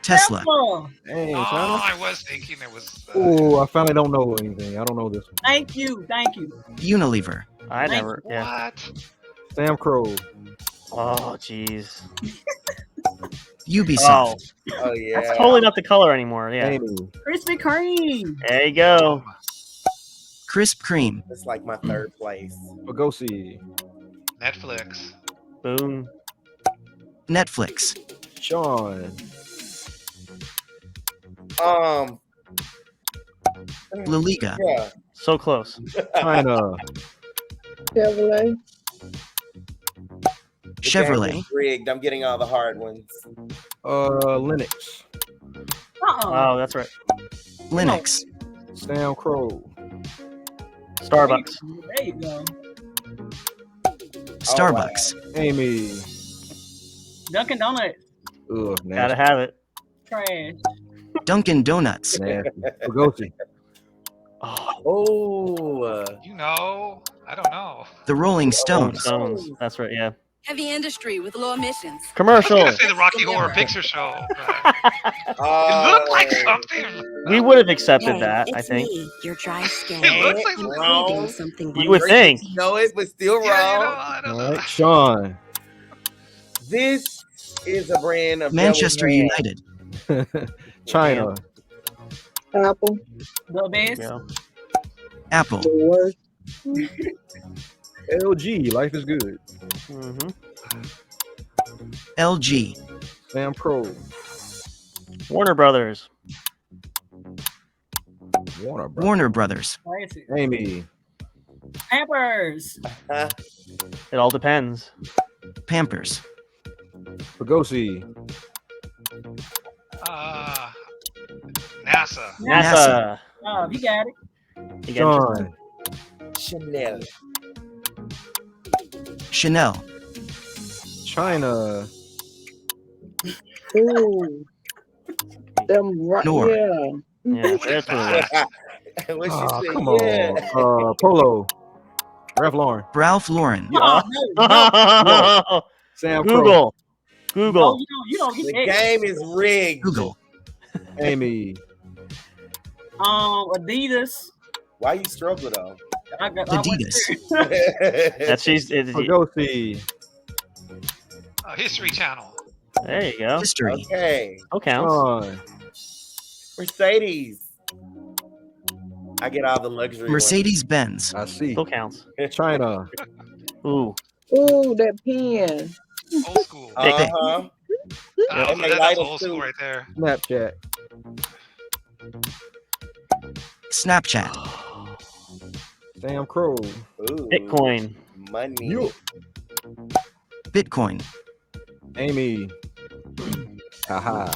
Tesla. Tesla. Hey, Oh, China. I was thinking it was. Oh, I finally don't know anything. I don't know this one. Thank you. Thank you. Unilever. I Thank never. Yeah. What? Samcro. Oh, jeez. Ubisoft. Oh, Oh yeah. that's totally not the color anymore. Yeah. Amy. Krispy Kreme. There you go. Crisp Cream. It's like my third place. Pagosi. Netflix. Boom. Netflix. Sean. La Liga. Yeah. So close. China. Chevrolet. The Chevrolet. game is rigged. I'm getting all the hard ones. Linux. Oh, that's right. Linux. Samcro. Starbucks. There you go. Starbucks. Amy. Dunkin' Donuts. Ugh, Gotta nasty. have it. Trash. Dunkin' Donuts. Nasty. Pagosi. Oh. You know, I don't know. The Rolling Rolling Stones. Stones. That's right. Yeah. Heavy industry with low emissions. I was Commercial. gonna say the Rocky Horror Picture Show. But it looked like something. We would have accepted that. I think. Your dry skin. It looks like Wrong. something. You would think. You know it, but still wrong. Yeah, you know, I don't All know. right. Sean. This is a brand of Manchester Devil United. China. Apple. The best. Yeah. Apple. The worst. LG. Life is good. Mm-hmm. LG. Samcro. Warner Brothers. Warner Bros. Warner Brothers. Classic. Amy. Pampers. It all depends. Pampers. Pagosi. NASA. NASA. Oh, you got it. You got it. Sean. Chanel. Chanel. China. Ooh. Them right. Nor. Yeah. Yeah, that's what it was. What Ah, she said? come on. Polo. Ralph Lauren. Ralph Lauren. Oh, no. Sam Google. No, Google. you don't The get that. game is rigged. Google. Amy. Adidas. Why you struggle though? I went Adidas. there. That's she's. Pagosi. History Channel. There you go. History. Okay. Oh, counts. Sean. Mercedes. I get all the luxury. Mercedes Benz. I see. Still counts. China. Ooh. Ooh, that pen. Old school. Uh-huh. That's, they that's light old us school too. right there. Snapchat. Snapchat. Sam Crow. Ooh, Bitcoin. money. You. Bitcoin. Amy. Haha.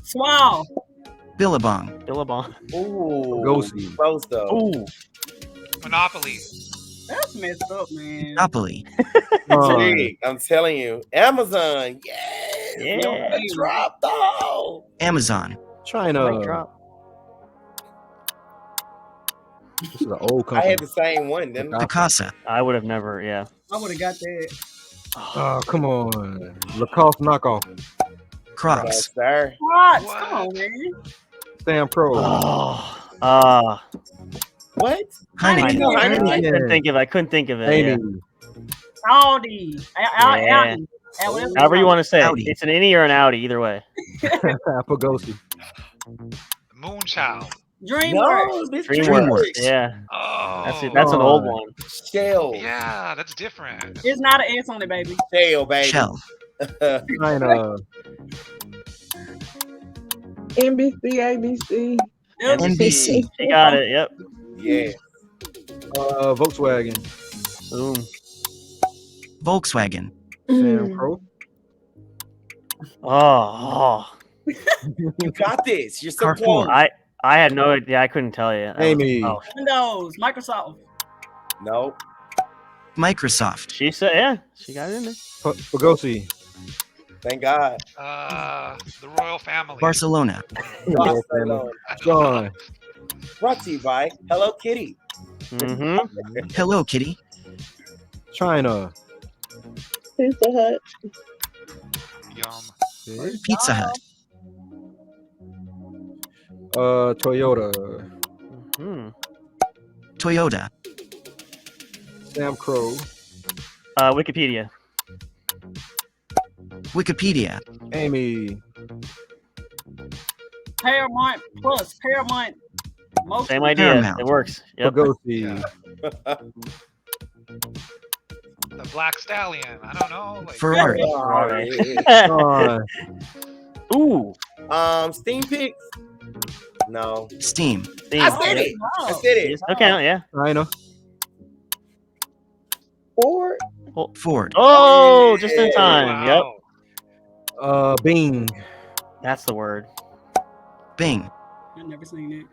Swell. Billabong. Billabong. Ooh, Pagosi. close though. Ooh. Monopoly. That's messed up, man. Monopoly. Rigged, I'm telling you, Amazon. Yes. Yeah. Drop though. Amazon. China. Mic drop. This is an old I company. had the same one, didn't I? Picasa. I would have never. Yeah. I would have got that. Oh, come on. Lacoste knockoff. No, Crocs. sir. What? What? Come on, man. Samcro. Oh. What? Heineken. know I Heineken. couldn't think of it. Amy. Yeah. Audi. Audi. However you want to say Audi. it. It's an innie or an Audi, either way. Pagosi. Moonchild. DreamWorks. No, this DreamWorks. Yeah. Oh. That's an old one. Shell. Yeah, that's different. It's not an S on it, baby. Shell, baby. Shell. China. NBC, ABC. NBC. She got it. Yep. Yeah. Volkswagen. Boom. Volkswagen. Samcro. Oh. You got this. You're so Carrefour. close. I had no idea. I couldn't tell you. Amy. Oh, Windows. Microsoft. No. Microsoft. she said, yeah, she got it in there. Pagosi. Thank God. The royal family. Barcelona. Barcelona. John. Brought to you by Hello Kitty. Mm-hmm. Hello Kitty. China. Pizza Hut. Yum. Pizza Hut. Toyota. Hmm. Toyota. Samcro. Wikipedia. Wikipedia. Amy. Paramount Plus. Paramount. Motion. Same idea. Paramount. It works. Yep. Pagosi. The Black Stallion. I don't know. Like, Ferrari. John. Ooh. Steam Picks. No. Steam. Steam. I said it. I said it. Okay, yeah. China. Ford. Ford. Oh, just in time. Yep. wow. Bing. That's the word. Bing. I've never seen it.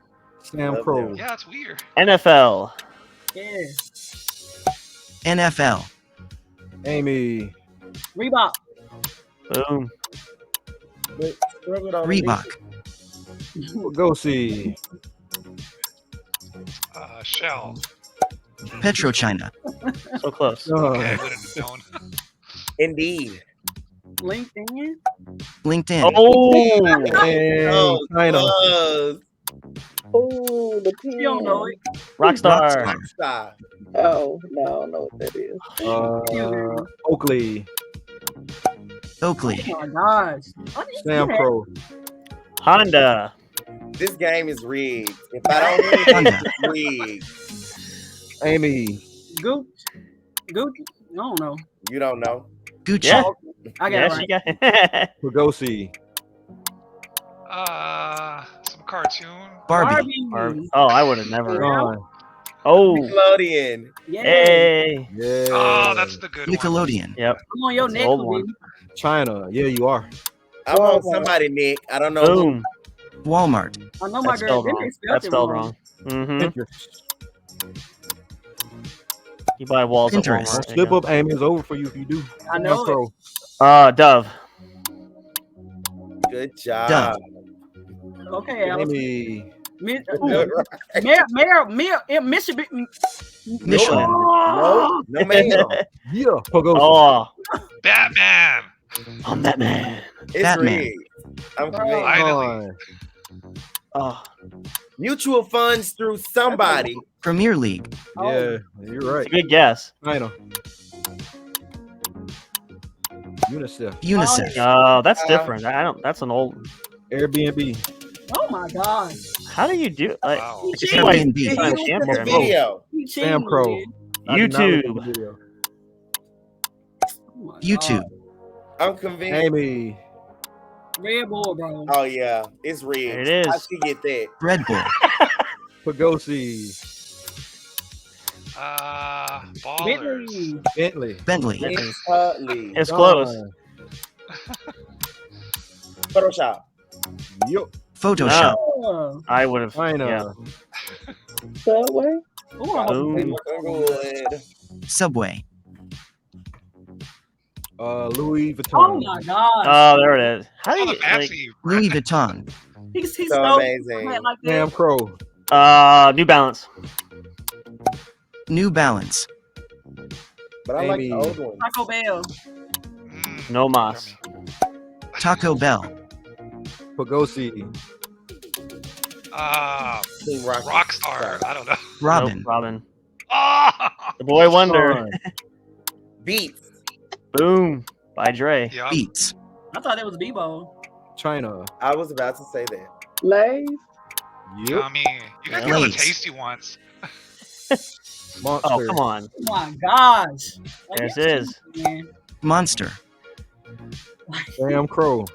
Samcro. Yeah, it's weird. NFL. Yeah. NFL. Amy. Reebok. Boom. Reebok. Pagosi. Shell. PetroChina. So close. Okay, I John. wouldn't have known. Indeed. LinkedIn. LinkedIn. Oh. And China. Oh, the pen. You don't know it. Rockstar. Rockstar. Oh, no, I don't know what that is. Oakley. Oakley. Oh my gosh. Samcro. Honda. This game is rigged. If I don't win, Honda. it's rigged. Amy. Gucci. Gucci. I don't know. You don't know. Gucci. Yeah. I got Yeah, it right. she got it. Pagosi. Some cartoon. Barbie. Oh, I would have never. John. Oh. Nickelodeon. Yeah. Hey. Yeah. Oh, that's the good one. Nickelodeon. Yep. I'm on your That's neck, an old one. baby. China. Yeah, you are. I'm on somebody, Nick. I don't know. Boom. Walmart. I know my That's girl. spelled wrong. That's spelled wrong. Mm-hmm. You buy walls at Pinterest. Walmart. Slip up, Amy. It's over for you if you do. I know it. Samcro. Dove. Good job. Dove. Okay, Alex. Amy. Mississippi. Michelin. No, no, man. Yeah. Pagosi. Oh, Batman. I'm Batman. It's Batman. rigged. I'm convinced. Finally. Oh, Mutual funds through somebody. Premier League. Yeah, you're right. it's a good guess. China. UNICEF. UNICEF. Oh, that's different. I don't. That's an old. Airbnb. Oh my God. How do you do? Like, Wow. He it's cheated. like Airbnb. time Look stamp at the there. video. He cheated, Samcro. man. I did not look at the YouTube. video. Oh my YouTube. God. I'm convinced. Amy. Red Bull, bro. Oh yeah, it's rigged. There it is. I should get that. Red Bull. Pagosi. Ballers. Bentley. Bentley. Bentley. Totally. It's close. John. Photoshop. Yup. Photoshop. Oh. I would have. China. Yeah. Subway. Boom. Good. Subway. Louis Vuitton. Oh my God. Oh, there it is. How do Oh, you the fancy. Louis Vuitton. He's So so amazing. like that. Samcro. New Balance. New Balance. But I like the Amy. old one. Taco Bell. No mas. Taco Bell. Pagosi. Team Rocket. Rockstar. I don't know. Robin. Nope, Robin. Oh! The Boy Wonder. Sean. Beats. Boom. By Dre. Yup. Beats. I thought it was Bebo. China. I was about to say that. Lays. Yep. Yummy. You guys get all the Lays. tasty ones. Monster. Oh, come on. Oh my gosh. There it is. Man. Monster. Samcro.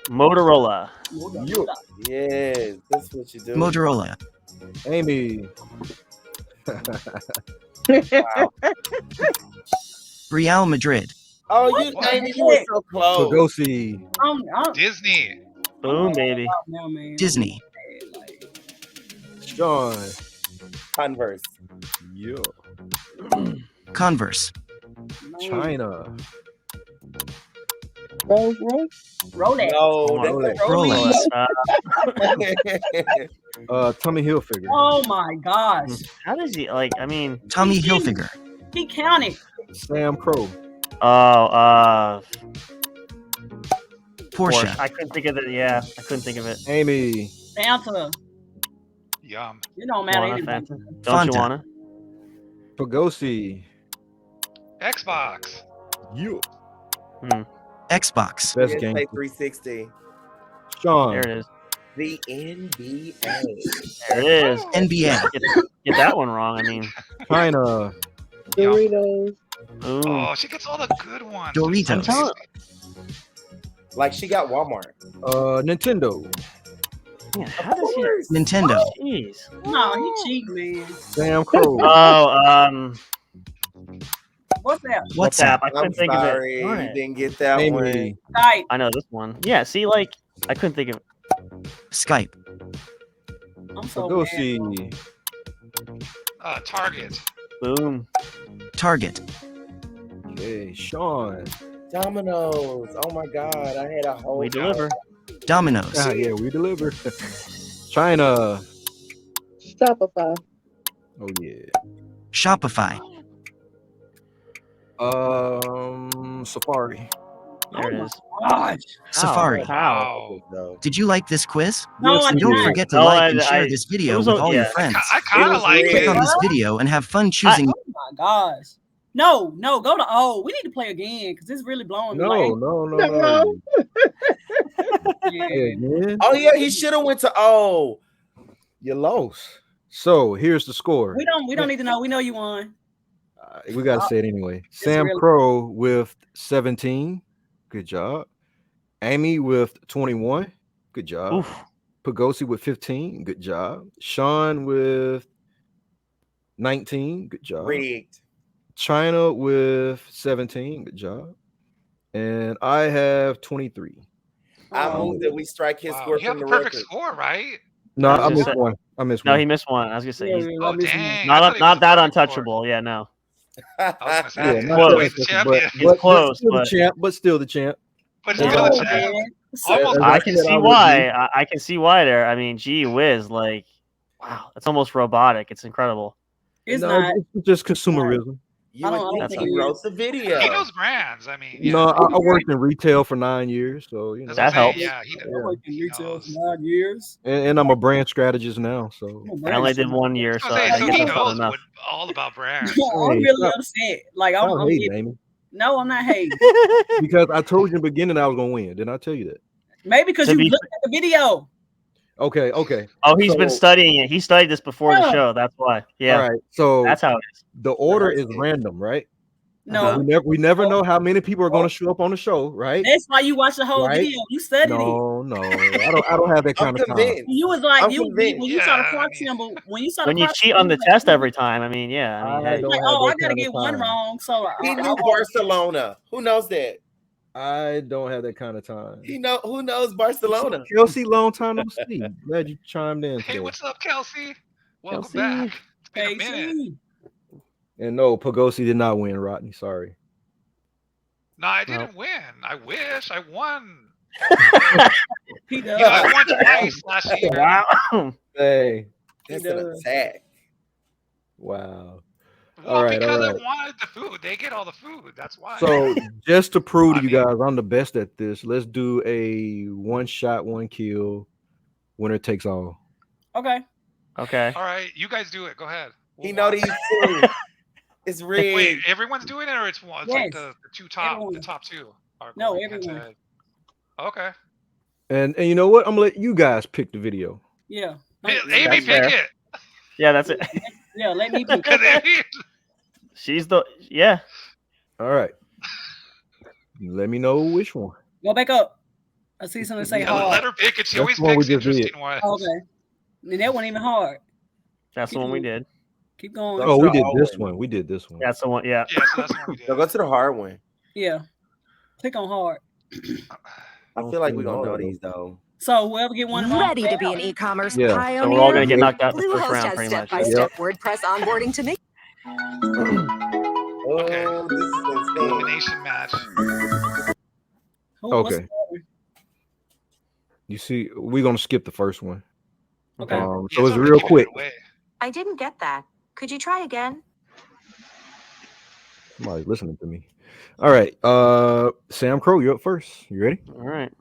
Motorola. Yup. Yes, that's what you do. Motorola. Amy. Real Madrid. Oh, What? Amy, you were so close. Pagosi. Disney. Boom, baby. Now, man. Disney. Sean. Converse. Yup. Converse. China. Rolls Royce. Rolex. No, Rolex. Rolex. Tommy Hilfiger. Oh my gosh. How does he like? I mean, Tommy Hilfiger. He counted. Samcro. oh, Porsche. I couldn't think of it. Yeah, I couldn't think of it. Amy. Fanta. Yum. You don't matter Wanna, anybody. Fanta? Don't you Fanta. wanna? Pagosi. Xbox. Yup. Xbox. Best PSA game. 360. Sean. There it is. The NBA. There it is. NBA. Get that one wrong. I mean, China. Doritos. boom. Oh, she gets all the good ones. Doritos. Like she got Walmart. Nintendo. Man, how does he? Nintendo. Jeez. No, he cheat, man. Samcro. Oh, What's that? WhatsApp. I I'm couldn't think of sorry, it. Darn you it. didn't get that Amy. one. Skype. I know this one. Yeah, see, like, I couldn't think of it. Skype. I'm so mad. Pagosi. Target. Boom. Target. Okay. Sean. Domino's. Oh my God, I had a whole. We deliver. Domino's. Ah, yeah, we deliver. China. Shopify. Oh yeah. Shopify. Safari. There it is. Gosh. Safari. How? No. Did you like this quiz? No, I Yes, did Don't not. forget to No, like and I- share this it video was with a- all your yeah. friends. I kind It of was like rigged. Click on it. this video and have fun choosing. Oh my gosh. No, go to O. We need to play again because it's really blowing me. No. No. Yeah. Again. Oh yeah, he should have went to O. You lost. So here's the score. We don't need to know. We know you won. We gotta say it anyway. It's Sam really- Crow with 17. Good job. Amy with 21. Good job. Oof. Pagosi with 15. Good job. Sean with 19. Good job. Rigged. China with 17. Good job. And I have 23. I Oh. move that we strike his Wow. score You have from a the perfect record. score, right? No, I was I just missed saying- one. I missed No, one. he missed one. I was gonna say he's Oh, dang. I not thought he was not a that perfect score. untouchable. Yeah, no. I was gonna say, Yeah, he's not close. always the champion. He's close, still but- the champ, but still the champ. But Yeah. still Oh, the champ. man. Almost As I perfect. can said, see I would why. I can see why there. I mean, gee whiz, like, wow, it's almost robotic. It's incredible. It's No, not. it's just consumerism. You I would don't think think he it wrote is. the video. He knows brands. I mean, yeah. No, I worked in retail for 9 years, so you know, That's That what I'm saying. helps. Yeah, he I knows. worked in He retail knows. for 9 years. and I'm a brand strategist now. So I only did 1 year, I so was gonna I say, so guess he that's not knows enough. what, all about brands. I'm Hey, really stop. upset. Like I'm Stop hating, getting, Amy. no, I'm not hating. Because I told you in the beginning I was gonna win. Didn't I tell you that? Maybe because To you be- looked at the video. Okay. Oh, he's been So- studying it. He studied this before the Yeah. show. That's why. Yeah, All right. So that's how it is. the order That's is it. random, right? No, We never know how many people are going to show up on the show, right? that's why you watched the whole Right? video. You studied it. No. I don't have that I'm kind of time. convinced. You was like I'm you convinced. when you saw the Yeah, clock I mean- symbol. When you saw When the you clock cheat symbol, on the you was like, test every time, I mean, yeah. I mean, I hey. don't like, have oh, that I gotta kind get of one time. wrong. So He knew Barcelona. Who knows that? I don't have that kind of time. Who knows Barcelona? Kelsey, long time no see. Glad you chimed in Hey, today. what's up, Kelsey? Welcome Kelsey. back. It's been a Hey, minute. see? And no, Pagosi did not win, Rodney. Sorry. No, I didn't win. I wish I won. He You does. know, I won twice last year. Wow. Hey, That's He an does. attack. wow. Well, right, because all I right. wanted the food. They get all the food. That's why. So just to prove I to you mean- guys I'm the best at this, let's do a one shot, one kill, winner takes all. Okay. Okay. All right, you guys do it. Go ahead. He We'll know watch. these two. It's rigged. Wait, everyone's doing it, or it's one? It's like Yes. the two top, Everyone. the top two are No, going head to everyone. head. Okay. And you know what? I'm gonna let you guys pick the video. Yeah. Hey, Don't- Amy, That's pick fair. it. Yeah, that's it. Yeah, let me pick. 'Cause Amy- She's the yeah. All right. Let me know which one. Go back up. I see something say Yeah, hard. let her pick it. She That's always the one we picks just did. interesting ones. Okay. And that wasn't even hard. That's the one we did. Keep going. Oh, we the did hard this one. one. We did this one. That's the one. Yeah. Yeah, so that's the one we did. So go to the hard one. Yeah. Click on hard. I feel like we're gonna know these though. So whoever get one Ready to be an e-commerce Yeah. pioneer? So we're all gonna get knocked out in the first Bluehost round, has pretty much. step-by-step WordPress onboarding to make. Okay. Oh, this is insane. Elimination match. what's Okay. You see, we're gonna skip the first one. Okay. Yeah, So it's somebody real give it quick. away. I didn't get that. Could you try again? Somebody's listening to me. All right. Samcro, you're up first. You ready? All right.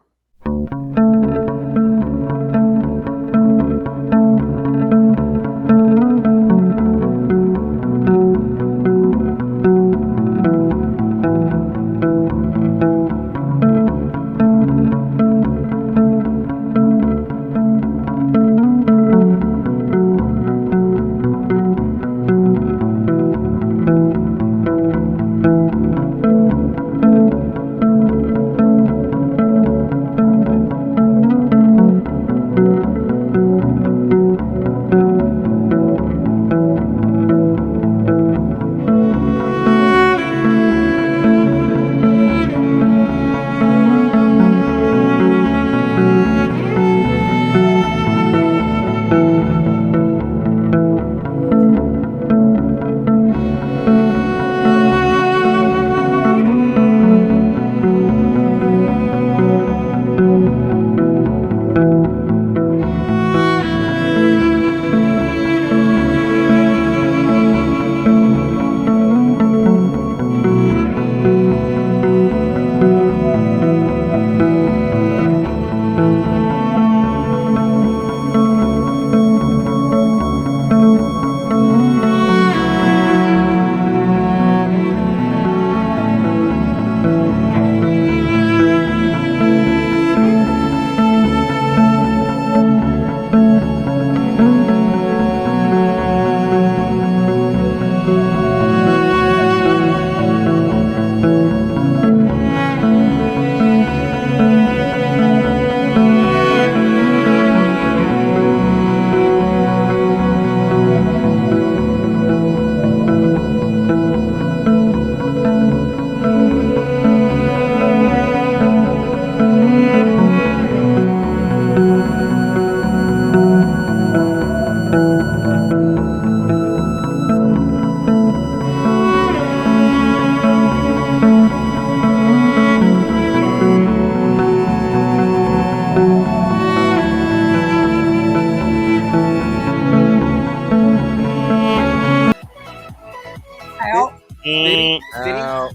Out. City, Out.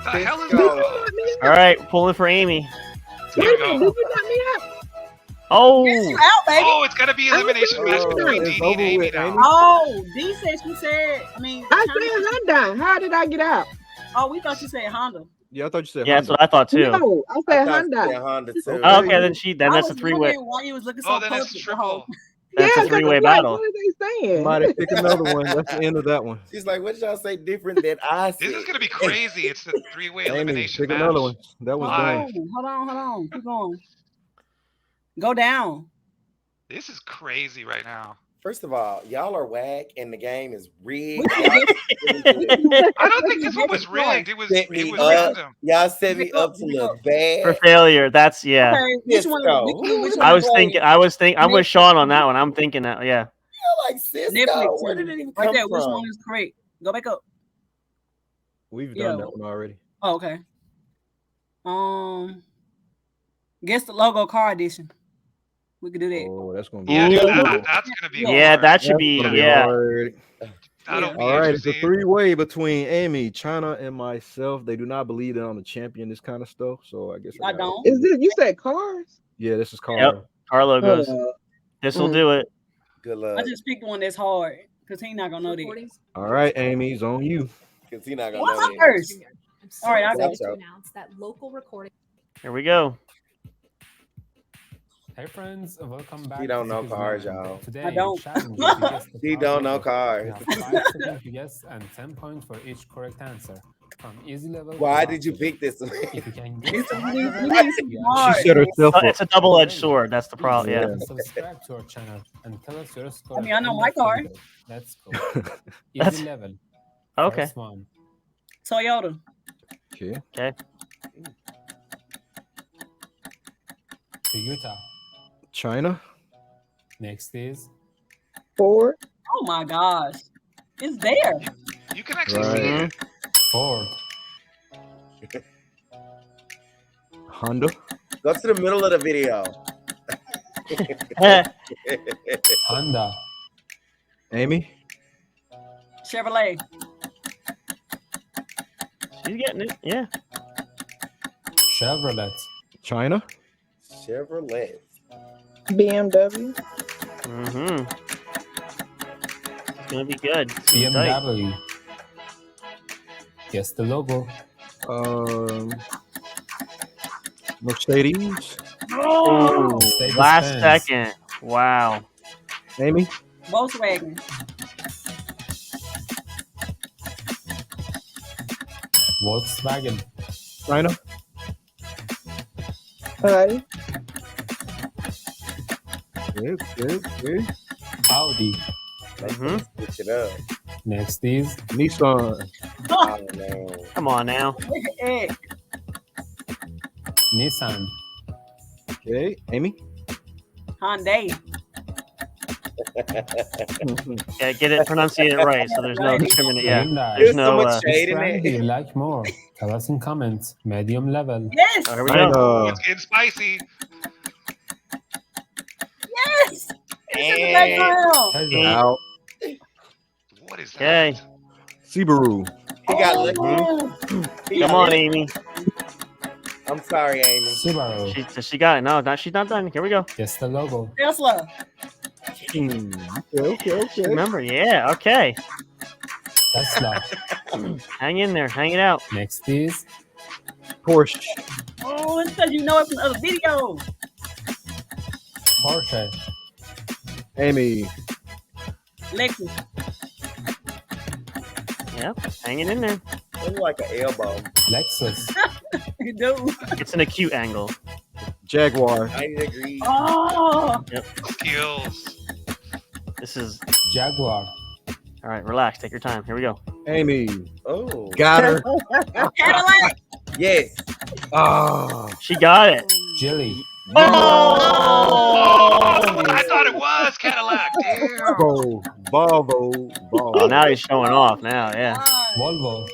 The hell is Cisco. that? All right, pulling for Amy. Here Wait we a minute, go. did you knock me out? Oh, You out, baby. Oh, it's gonna be elimination match between it's Dini over and Amy with, now. Amy. Oh, D said she said. I mean, I said Hyundai. How did I get out? oh, we thought you said Honda. Yeah, I thought you said yeah, that's Honda. what I thought too. No, I I said thought Hyundai. yeah, Honda too. Okay. Oh, okay, then I that's a was three-way. wondering why you was looking so Oh, then it's perfect the whole- triple. That's Yeah, a 'cause three-way I'm like, battle. what are they saying? Somebody pick another one. That's the end of that one. She's like, what did y'all say different than I said? This is gonna be crazy. It's the three-way Amy, elimination pick match. another one. That one's Live. done. Hold on. Keep going. Go down. This is crazy right now. First of all, y'all are whack and the game is rigged. We Y'all, I don't think this one was rigged. It was set me up. random. Y'all set me up to look For bad. failure, that's yeah. Okay, which one? Cisco. Which I one? was thinking. I'm with Sean on that one. I'm thinking that. Yeah. Like Cisco. Netflix. Where did it even Right come there. Which from? one is correct? Go back up. We've Yeah. done that one already. Oh, okay. Guess the logo car edition. We could do that. Oh, that's gonna be Yeah, Ooh. dude, that's gonna be Yeah, hard. that should That's be gonna yeah. hard. That'll be All right, it's a interesting. 3-way between Amy, China, and myself. They do not believe that I'm the champion this kind of stuff, so I guess I gotta- don't. Is this you said cars? Yeah, this is called. Yep. Car logos. Hold This will do it. Good I luck. just picked one that's hard because he not gonna know that. All right, Amy, it's on you. Because he's not gonna What's know up that. first? All right, I go. Gotcha. Here we go. Hey friends, welcome back. He don't to know Vigilante. cars, y'all. Today, I don't. challenge you to guess the He car don't know logo. cars. You have 5 seconds to guess and 10 points for each correct answer. From easy level. Why to did you hard pick this? If you can guess It's the a- hard you level, need some you hard. She set herself up. It's a double-edged sword. That's the problem. Yeah. subscribe to our channel and tell us your score. I mean, at I know the my end of the car. video. Let's go. That's- Easy level. Okay. First one. Toyota. Okay. Okay. Toyota. China. Next is Ford. Oh my gosh, it's there. You can actually see Right. it. Ford. Honda. Go to the middle of the video. Honda. Amy. Chevrolet. She's getting it. Yeah. Chevrolet. China. Chevrolet. BMW. Mm-hmm. It's gonna be good. It's gonna be tight. BMW. Guess the logo. Mercedes. Oh, Mercedes last Benz. second. Wow. Amy. Volkswagen. Volkswagen. China. Audi. Good. Audi. Mm-hmm. Switch it up. Next is Nissan. Oh, no. Come on now. Nissan. Okay. Amy. Hyundai. Yeah, get it, pronunciate it right, so there's no discrimination. Yeah, Hyundai. there's There's so no. much shade Which in brand do you it. like more? Tell us in comments. Medium level. Yes. Oh, here we China. go. It's getting spicy. Yes. It's in the And background. Peugeot. Out. What is that? Okay. Subaru. he got lucky. He Come got on, lucky. Amy. I'm sorry, Amy. Subaru. She got it. No, she's not done. Here we go. Guess the logo. Tesla. Okay. Remember? Yeah. Okay. Tesla. Hang in there. Hang it out. Next is Porsche. Oh, it's because you know it from other videos. Porsche. Amy. Lexus. Yep. Hanging in there. It's like an elbow. Lexus. You do. It's an acute angle. Jaguar. 90 degrees. Oh. Skills. This is Jaguar. all right. Relax. Take your time. Here we go. Amy. Oh. Got her. Cadillac. Yes. Ah. She got it. Geely. Oh, that's what I thought it was. Cadillac. Damn. Volvo. Oh, now he's showing off. Now, yeah. Volvo.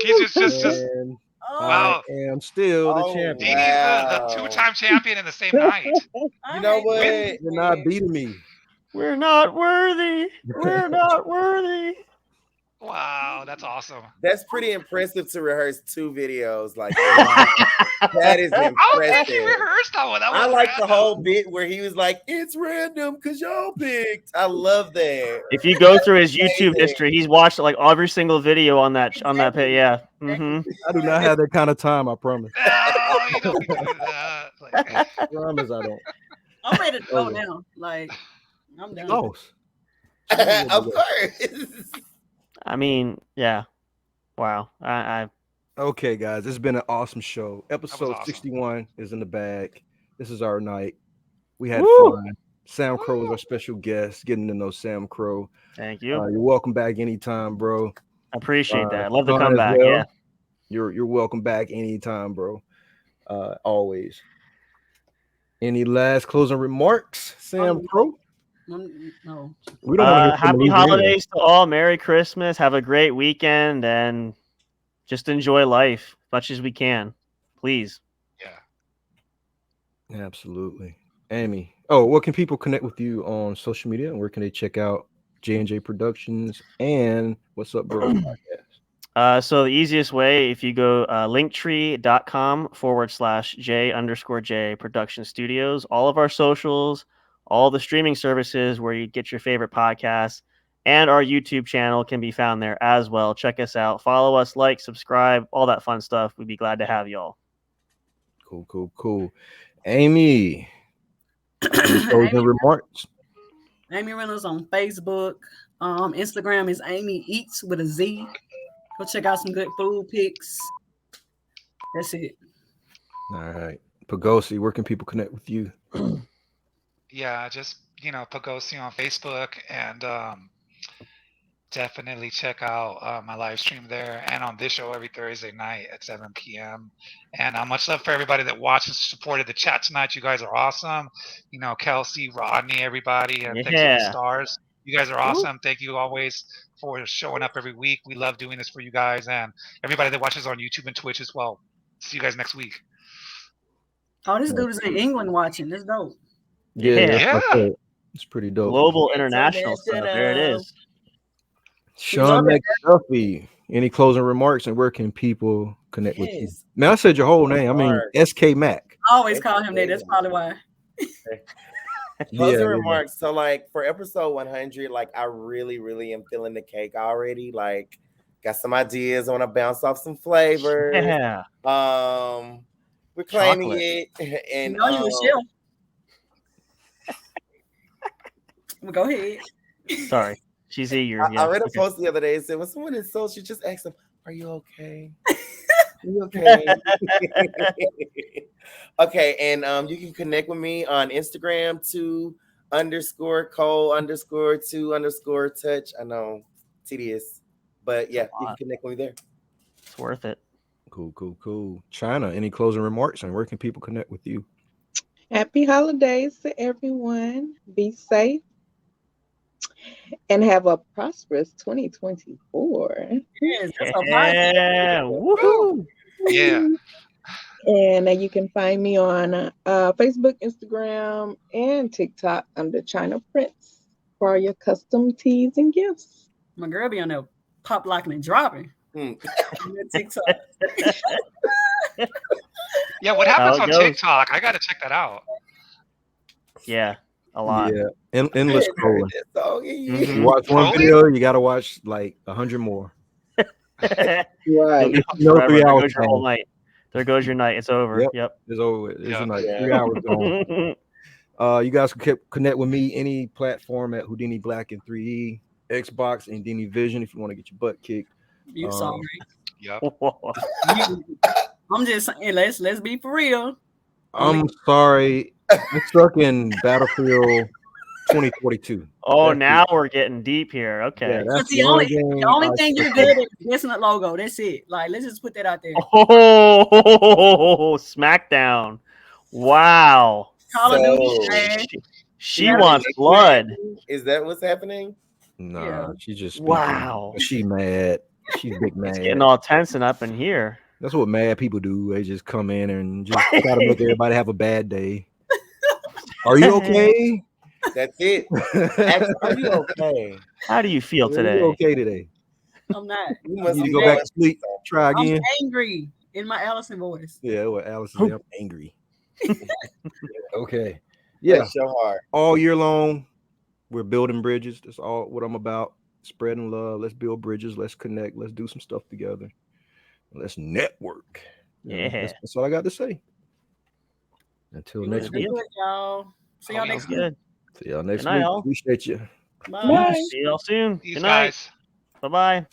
He's just And wow. I am still the Oh, champion. Dini's the wow. two-time champion in the same night. You know what? You're not beating me. We're not worthy. We're not worthy. Wow, that's awesome. That's pretty impressive to rehearse 2 videos like that. That is I don't think he impressive. rehearsed that one. That was I like the random. whole bit where he was like, "It's random because y'all picked." I love that. If you go through his YouTube Amazing. history, he's watched like every single video on that page. Yeah. Mm-hmm. I do not have that kind of time, I promise. No, you don't need to do that. Like, I promise I don't. I'm ready to go Okay. now. Like, I'm done. Lost. Of course. I mean, yeah. Wow. I Okay, guys, it's been an awesome show. Episode awesome. 61 is in the bag. This is our night. We had Woo! fun. Samcro was our special guest, getting to know Samcro. thank you. You're welcome back anytime, bro. I appreciate that. Love the Sean as comeback. well. Yeah. You're welcome back anytime, bro. Always. Any last closing remarks, Samcro? No. We don't want to hear from Happy Louisiana. holidays to all. Merry Christmas. Have a great weekend and just enjoy life as much as we can. Please. yeah. Absolutely. Amy. Oh, what can people connect with you on social media and where can they check out J&J Productions, and What's Up, Bro podcast. So the easiest way, if you go linktree.com/J_J Production Studios, all of our socials, all the streaming services where you get your favorite podcasts, and our YouTube channel can be found there as well. Check us out. Follow us, like, subscribe, all that fun stuff. We'd be glad to have y'all. Cool. Amy, closing remarks. Amy Reynolds on Facebook. Instagram is Amy Eats with a Z. Go check out some good food pics. That's it. All right. Pagosi, where can people connect with you? Yeah, just Pagosi on Facebook, and definitely check out my live stream there and on this show every Thursday night at 7 p.m. And much love for everybody that watched and supported the chat tonight. You guys are awesome. Kelsey, Rodney, everybody, and thanks for the stars. You guys are awesome. Thank you always for showing up every week. We love doing this for you guys and everybody that watches on YouTube and Twitch as well. See you guys next week. Oh, this dude is in England watching. That's dope. Yeah. It's pretty dope. Global international stuff. There it is. Sean McDuffie, any closing remarks, and where can people connect with you? Man, I said your whole name. I mean, SK Mac. I always call him that. That's probably why. Closing remarks. So, like, for episode 100, like, I really am feeling the cake already. Like, got some ideas. I want to bounce off some flavors. Yeah. We're claiming it. And you were chill. Well, go ahead. Sorry. She's eager. I read a post the other day. It said, when someone is so, she just asked them, "Are you okay? Are you okay?" Okay, and you can connect with me on Instagram _Cole_2_touch. I know, tedious, but yeah, you can connect with me there. It's worth it. Cool. China, any closing remarks, and where can people connect with you? Happy holidays to everyone. Be safe. And have a prosperous 2024. Yes, that's woohoo! Yeah. And you can find me on Facebook, Instagram, and TikTok under China Prince for all your custom tees and gifts. My girl be on there pop locking and dropping. TikTok. Yeah, what happens on TikTok? I gotta check that out. Yeah. A lot. Yeah, endless scrolling. Mm-hmm. You watch one video, you gotta watch like 100 more. Right. There goes your whole night. There goes your night. It's over. Yep. It's over. It's your night. 3 hours gone. You guys can connect with me any platform at Houdini Black and 3E, Xbox, and Dini Vision if you want to get your butt kicked. You sorry. Yep. I'm just saying, let's be for real. I'm sorry. I'm stuck in Battlefield 2042. Oh, now we're getting deep here. Okay. Yeah, that's the only thing you're good at is missing a logo. That's it. Like, let's just put that out there. Oh, SmackDown. Wow. Call of Duty. She wants blood. Is that what's happening? Nah, she just wow. She mad. She's big mad. It's getting all tense and up in here. That's what mad people do. They just come in and just try to make everybody have a bad day. Are you okay? That's it. Are you okay? How do you feel today? Are you okay today? I'm not. You need to go back to sleep. Try again. I'm angry in my Allison voice. Yeah, well, Allison, I'm angry. Okay. Yeah. Bless your heart. All year long, we're building bridges. That's all what I'm about. Spreading love. Let's build bridges. Let's connect. Let's do some stuff together. Let's network. Yeah. That's all I got to say. Until next week. Y'all. See y'all next week. See y'all next Good night, week. all. Appreciate you. Bye. See y'all soon. Peace, Good night. guys. Bye-bye.